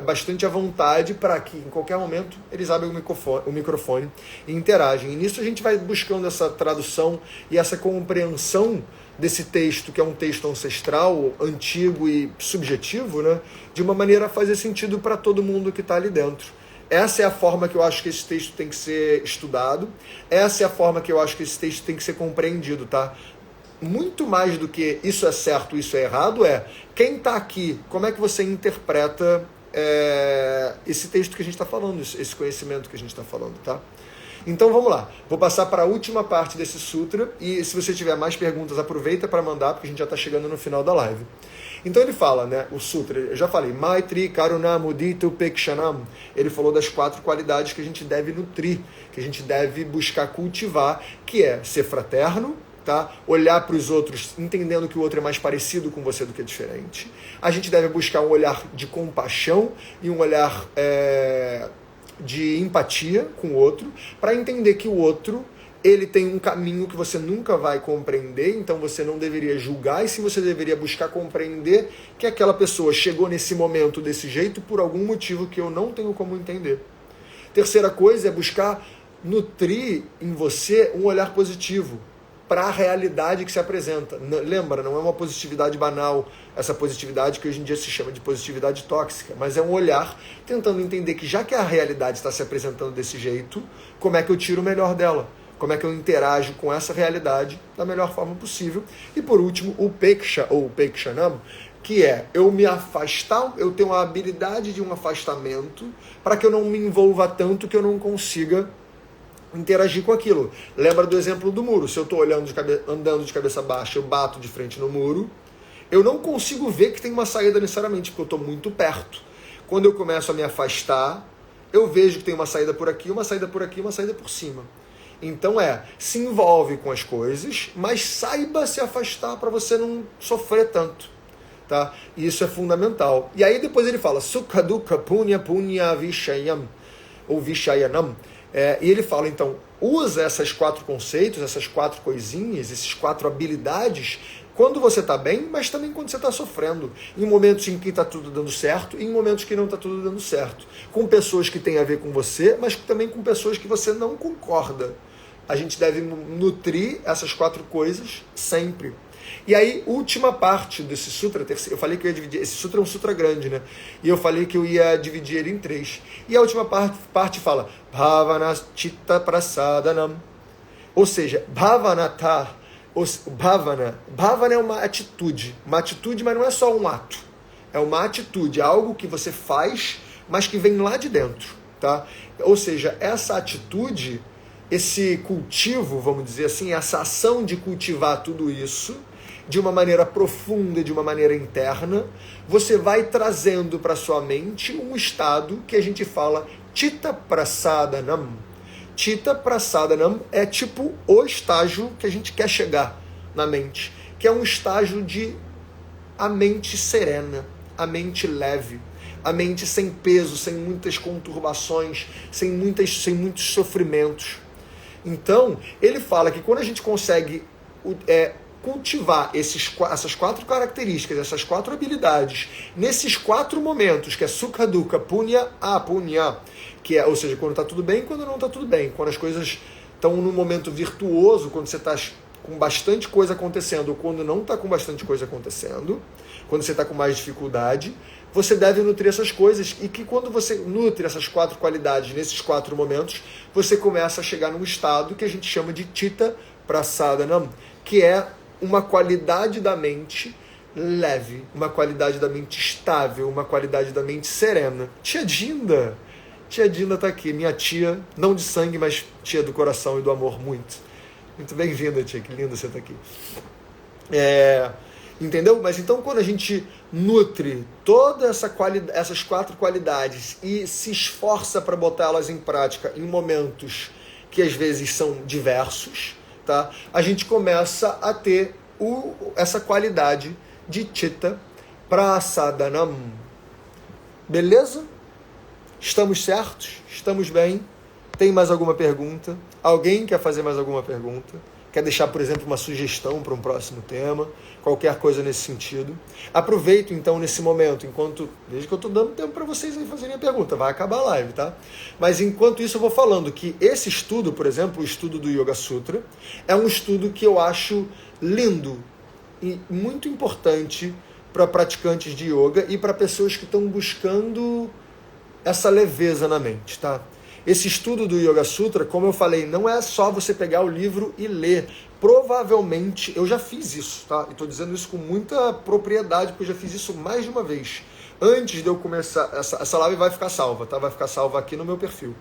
bastante à vontade para que em qualquer momento eles abrem o microfone e interagem. E nisso a gente vai buscando essa tradução e essa compreensão desse texto, que é um texto ancestral, antigo e subjetivo, né? De uma maneira a fazer sentido para todo mundo que está ali dentro. Essa é a forma que eu acho que esse texto tem que ser estudado, essa é a forma que eu acho que esse texto tem que ser compreendido, tá? Muito mais do que isso é certo, isso é errado, quem está aqui, como é que você interpreta esse texto que a gente está falando, esse conhecimento que a gente está falando, tá? Então vamos lá, vou passar para a última parte desse sutra e se você tiver mais perguntas, aproveita para mandar, porque a gente já está chegando no final da live. Então ele fala, né, o sutra, eu já falei, Maitri Karuna Mudita Upekshanam, ele falou das 4 qualidades que a gente deve nutrir, que a gente deve buscar cultivar, que é ser fraterno, tá? Olhar para os outros entendendo que o outro é mais parecido com você do que diferente. A gente deve buscar um olhar de compaixão e um olhar de empatia com o outro, para entender que o outro ele tem um caminho que você nunca vai compreender, então você não deveria julgar, e sim você deveria buscar compreender que aquela pessoa chegou nesse momento desse jeito por algum motivo que eu não tenho como entender. Terceira coisa é buscar nutrir em você um olhar positivo para a realidade que se apresenta. Lembra, não é uma positividade banal, essa positividade que hoje em dia se chama de positividade tóxica, mas é um olhar tentando entender que já que a realidade está se apresentando desse jeito, como é que eu tiro o melhor dela? Como é que eu interajo com essa realidade da melhor forma possível? E por último, o Upeksha, ou Upekshanam, que é eu me afastar, eu tenho a habilidade de um afastamento para que eu não me envolva tanto que eu não consiga interagir com aquilo. Lembra do exemplo do muro. Se eu estou andando de cabeça baixa, eu bato de frente no muro, eu não consigo ver que tem uma saída necessariamente, porque eu estou muito perto. Quando eu começo a me afastar, eu vejo que tem uma saída por aqui, uma saída por aqui, uma saída por cima. Então se envolve com as coisas, mas saiba se afastar para você não sofrer tanto. Tá? E isso é fundamental. E aí depois ele fala, Sukha Dukkha Punya Punya Vishayam, ou Vishayanam. E ele fala, então, usa esses 4 conceitos, essas 4 coisinhas, esses 4 habilidades, quando você está bem, mas também quando você está sofrendo. Em momentos em que está tudo dando certo e em momentos que não está tudo dando certo. Com pessoas que têm a ver com você, mas também com pessoas que você não concorda. A gente deve nutrir essas 4 coisas sempre. E aí, última parte desse sutra, eu falei que eu ia dividir, esse sutra é um sutra grande, né? E eu falei que eu ia dividir ele em 3. E a última parte fala, Bhavana Chitta Prasadanam. Ou seja, Bhavanata, Bhavana é uma atitude, mas não é só um ato. É uma atitude, algo que você faz, mas que vem lá de dentro, tá? Ou seja, essa atitude, esse cultivo, vamos dizer assim, essa ação de cultivar tudo isso, de uma maneira profunda, de uma maneira interna, você vai trazendo para sua mente um estado que a gente fala Chitta Prasadanam. Chitta Prasadanam é tipo o estágio que a gente quer chegar na mente, que é um estágio de a mente serena, a mente leve, a mente sem peso, sem muitas conturbações, sem muitos sofrimentos. Então, ele fala que quando a gente consegue cultivar essas 4 características, essas 4 habilidades, nesses 4 momentos, que é Sukha Dukkha, Punya, Apunya, que é, ou seja, quando está tudo bem e quando não está tudo bem, quando as coisas estão num momento virtuoso, quando você está com bastante coisa acontecendo, ou quando não está com bastante coisa acontecendo, quando você está com mais dificuldade, você deve nutrir essas coisas, e que quando você nutre essas 4 qualidades, nesses 4 momentos, você começa a chegar num estado que a gente chama de Chitta Prasadanam, que é uma qualidade da mente leve, uma qualidade da mente estável, uma qualidade da mente serena. Tia Dinda está aqui, minha tia, não de sangue, mas tia do coração e do amor, muito. Muito bem-vinda, tia, que linda você está aqui. Entendeu? Mas então quando a gente nutre todas essas 4 qualidades e se esforça para botá-las em prática em momentos que às vezes são diversos, tá? A gente começa a ter essa qualidade de Chitta Prasadanam. Beleza? Estamos certos? Estamos bem? Tem mais alguma pergunta? Alguém quer fazer mais alguma pergunta? Quer deixar, por exemplo, uma sugestão para um próximo tema? Qualquer coisa nesse sentido. Aproveito, então, nesse momento, veja que eu estou dando tempo para vocês aí fazerem a pergunta. Vai acabar a live, tá? Mas, enquanto isso, eu vou falando que esse estudo, por exemplo, o estudo do Yoga Sutra, é um estudo que eu acho lindo e muito importante para praticantes de yoga e para pessoas que estão buscando essa leveza na mente, tá? Esse estudo do Yoga Sutra, como eu falei, não é só você pegar o livro e ler. Provavelmente, eu já fiz isso, tá? E estou dizendo isso com muita propriedade, porque eu já fiz isso mais de uma vez. Antes de eu começar, essa live vai ficar salva, tá? Vai ficar salva aqui no meu perfil.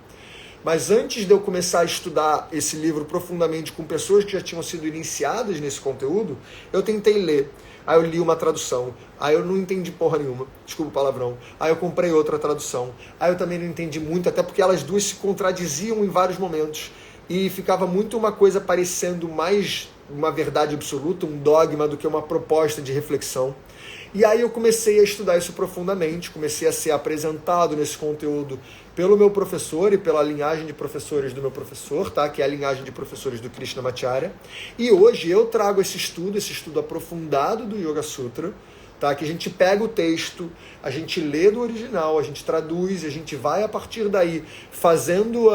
Mas antes de eu começar a estudar esse livro profundamente com pessoas que já tinham sido iniciadas nesse conteúdo, eu tentei ler. Aí eu li uma tradução, aí eu não entendi porra nenhuma, desculpa o palavrão, aí eu comprei outra tradução, aí eu também não entendi muito, até porque elas duas se contradiziam em vários momentos, e ficava muito uma coisa parecendo mais uma verdade absoluta, um dogma, do que uma proposta de reflexão. E aí eu comecei a estudar isso profundamente, comecei a ser apresentado nesse conteúdo pelo meu professor e pela linhagem de professores do meu professor, tá? Que é a linhagem de professores do Krishnamacharya. E hoje eu trago esse estudo aprofundado do Yoga Sutra, tá? Que a gente pega o texto, a gente lê do original, a gente traduz, a gente vai a partir daí fazendo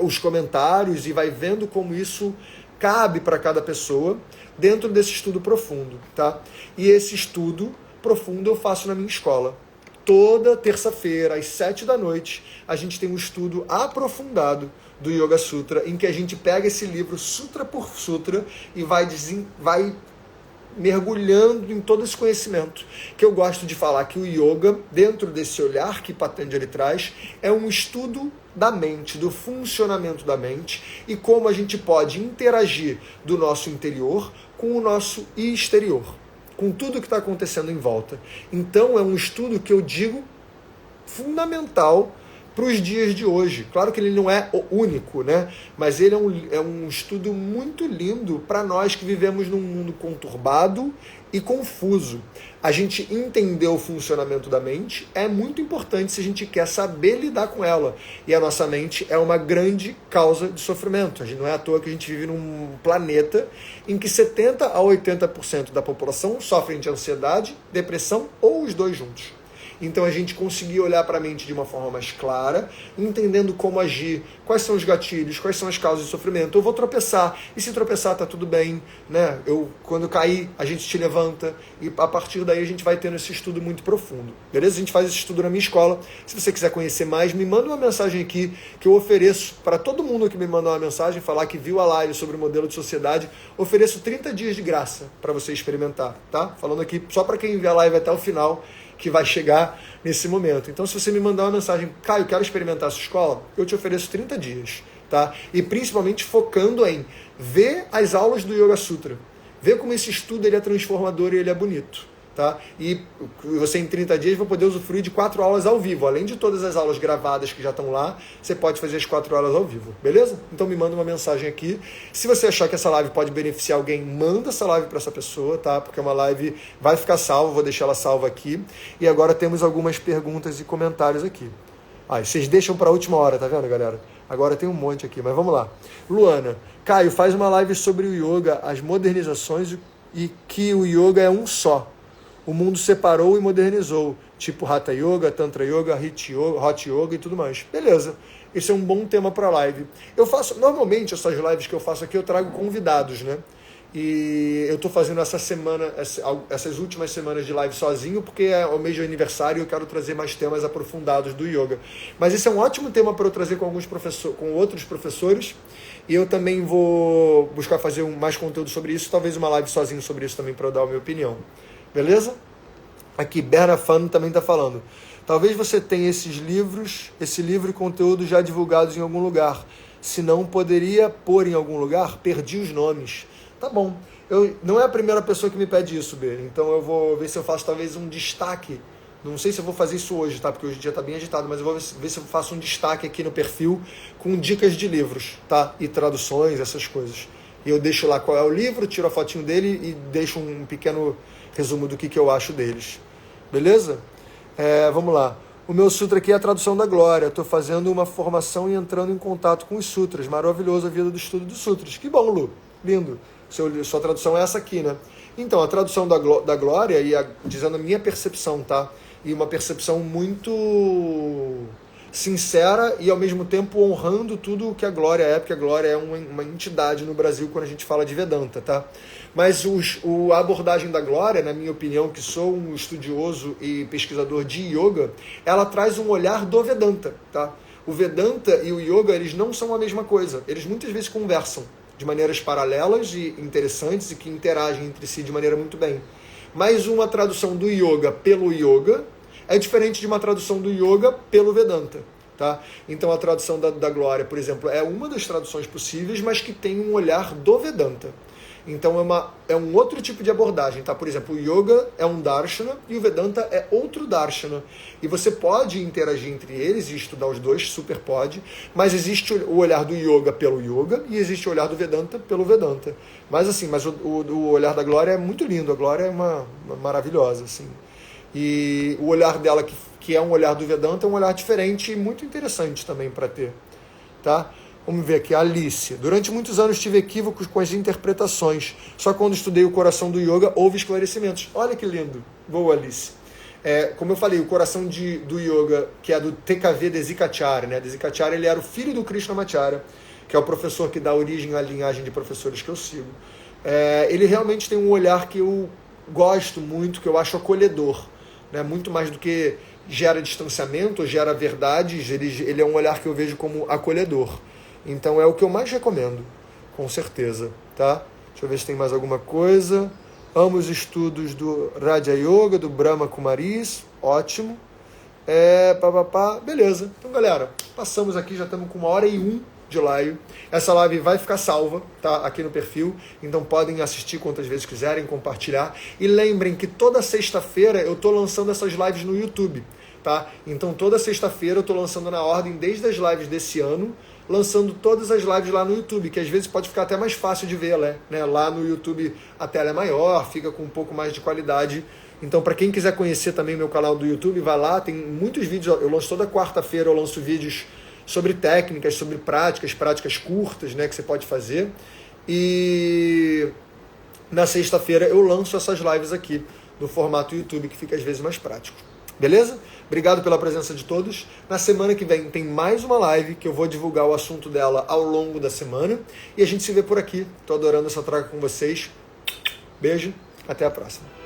os comentários e vai vendo como isso cabe para cada pessoa dentro desse estudo profundo, tá? E esse estudo profundo eu faço na minha escola. Toda terça-feira, às 7 da noite, a gente tem um estudo aprofundado do Yoga Sutra, em que a gente pega esse livro sutra por sutra e vai mergulhando em todo esse conhecimento, que eu gosto de falar que o yoga, dentro desse olhar que Patanjali traz, é um estudo da mente, do funcionamento da mente e como a gente pode interagir do nosso interior com o nosso exterior, com tudo que está acontecendo em volta. Então é um estudo que eu digo fundamental para os dias de hoje. Claro que ele não é o único, né? Mas ele é um estudo muito lindo para nós que vivemos num mundo conturbado e confuso. A gente entender o funcionamento da mente é muito importante se a gente quer saber lidar com ela. E a nossa mente é uma grande causa de sofrimento. A gente não é à toa que a gente vive num planeta em que 70% a 80% da população sofrem de ansiedade, depressão ou os dois juntos. Então a gente conseguir olhar para a mente de uma forma mais clara, entendendo como agir, quais são os gatilhos, quais são as causas de sofrimento. Eu vou tropeçar, e se tropeçar tá tudo bem, né? Quando cair, a gente te levanta, e a partir daí a gente vai tendo esse estudo muito profundo. Beleza? A gente faz esse estudo na minha escola. Se você quiser conhecer mais, me manda uma mensagem aqui, que eu ofereço para todo mundo que me mandar uma mensagem, falar que viu a live sobre o modelo de sociedade, ofereço 30 dias de graça para você experimentar, tá? Falando aqui só para quem vê a live até o final, que vai chegar nesse momento. Então, se você me mandar uma mensagem, Caio, quero experimentar a sua escola, eu te ofereço 30 dias, tá? E principalmente focando em ver as aulas do Yoga Sutra, ver como esse estudo ele é transformador e ele é bonito, tá? E você em 30 dias vai poder usufruir de 4 aulas ao vivo, além de todas as aulas gravadas que já estão lá, você pode fazer as 4 aulas ao vivo, beleza? Então me manda uma mensagem aqui. Se você achar que essa live pode beneficiar alguém, manda essa live para essa pessoa, tá? Porque uma live vai ficar salva, vou deixar ela salva aqui. E agora temos algumas perguntas e comentários aqui. Vocês deixam para a última hora, tá vendo, galera? Agora tem um monte aqui, mas vamos lá. Luana, Caio, faz uma live sobre o yoga, as modernizações e que o yoga é um só. O mundo separou e modernizou, tipo Hatha Yoga, Tantra Yoga, Hot Yoga e tudo mais. Beleza, esse é um bom tema para live. Eu faço, normalmente essas lives que eu faço aqui, eu trago convidados, né? E eu estou fazendo essas últimas semanas de live sozinho, porque é o mês de aniversário e eu quero trazer mais temas aprofundados do yoga. Mas esse é um ótimo tema para eu trazer com outros professores, e eu também vou buscar fazer mais conteúdo sobre isso, talvez uma live sozinho sobre isso também para eu dar a minha opinião. Beleza? Aqui, Berna Fano também está falando. Talvez você tenha esse livro e conteúdo já divulgados em algum lugar. Se não, poderia pôr em algum lugar? Perdi os nomes. Tá bom. Não é a primeira pessoa que me pede isso, Ber. Então eu vou ver se eu faço talvez um destaque. Não sei se eu vou fazer isso hoje, tá? Porque hoje o dia está bem agitado, mas eu vou ver se eu faço um destaque aqui no perfil com dicas de livros, tá? E traduções, essas coisas. E eu deixo lá qual é o livro, tiro a fotinho dele e deixo um pequeno resumo do que eu acho deles. Beleza? Vamos lá. O meu sutra aqui é a tradução da Glória. Estou fazendo uma formação e entrando em contato com os sutras. Maravilhoso a vida do estudo dos sutras. Que bom, Lu. Lindo. Sua tradução é essa aqui, né? Então, a tradução da Glória, dizendo a minha percepção, tá? E uma percepção muito sincera e ao mesmo tempo honrando tudo o que a Glória é, porque a Glória é uma entidade no Brasil quando a gente fala de Vedanta, tá? Mas a abordagem da Glória, na minha opinião, que sou um estudioso e pesquisador de yoga, ela traz um olhar do Vedanta, tá? O Vedanta e o yoga, eles não são a mesma coisa, eles muitas vezes conversam de maneiras paralelas e interessantes e que interagem entre si de maneira muito bem. Mas uma tradução do yoga pelo yoga é diferente de uma tradução do yoga pelo Vedanta, Tá? Então a tradução da glória, por exemplo, é uma das traduções possíveis, mas que tem um olhar do Vedanta. Então é um outro tipo de abordagem, tá? Por exemplo, o Yoga é um Darshana e o Vedanta é outro Darshana. E você pode interagir entre eles e estudar os dois, super pode, mas existe o olhar do Yoga pelo Yoga e existe o olhar do Vedanta pelo Vedanta. Mas assim, o olhar da Glória é muito lindo, a Glória é uma maravilhosa, assim. E o olhar dela, que é um olhar do Vedanta, é um olhar diferente e muito interessante também para ter, tá? Vamos ver aqui, a Alice. Durante muitos anos tive equívocos com as interpretações. Só quando estudei o coração do yoga houve esclarecimentos. Olha que lindo. Boa, Alice. Como eu falei, o coração do yoga, que é do TKV Desikachara, né? Desikachara, ele era o filho do Krishnamacharya, que é o professor que dá origem à linhagem de professores que eu sigo. Ele realmente tem um olhar que eu gosto muito, que eu acho acolhedor, né? Muito mais do que gera distanciamento, gera verdades, ele é um olhar que eu vejo como acolhedor. Então é o que eu mais recomendo, com certeza, tá? Deixa eu ver se tem mais alguma coisa. Amo os estudos do Raja Yoga, do Brahma Kumaris, ótimo. Beleza. Então, galera, passamos aqui, já estamos com 1h01 de live. Essa live vai ficar salva, tá? Aqui no perfil, então podem assistir quantas vezes quiserem, compartilhar. E lembrem que toda sexta-feira eu tô lançando essas lives no YouTube, tá? Então toda sexta-feira eu tô lançando na ordem desde as lives desse ano, lançando todas as lives lá no YouTube, que às vezes pode ficar até mais fácil de ver, né? Lá no YouTube a tela é maior, fica com um pouco mais de qualidade. Então, para quem quiser conhecer também meu canal do YouTube, vai lá, tem muitos vídeos, eu lanço toda quarta-feira, eu lanço vídeos sobre técnicas, sobre práticas curtas, né, que você pode fazer. E na sexta-feira eu lanço essas lives aqui, no formato YouTube, que fica às vezes mais prático. Beleza? Obrigado pela presença de todos. Na semana que vem tem mais uma live que eu vou divulgar o assunto dela ao longo da semana. E a gente se vê por aqui. Estou adorando essa troca com vocês. Beijo, até a próxima.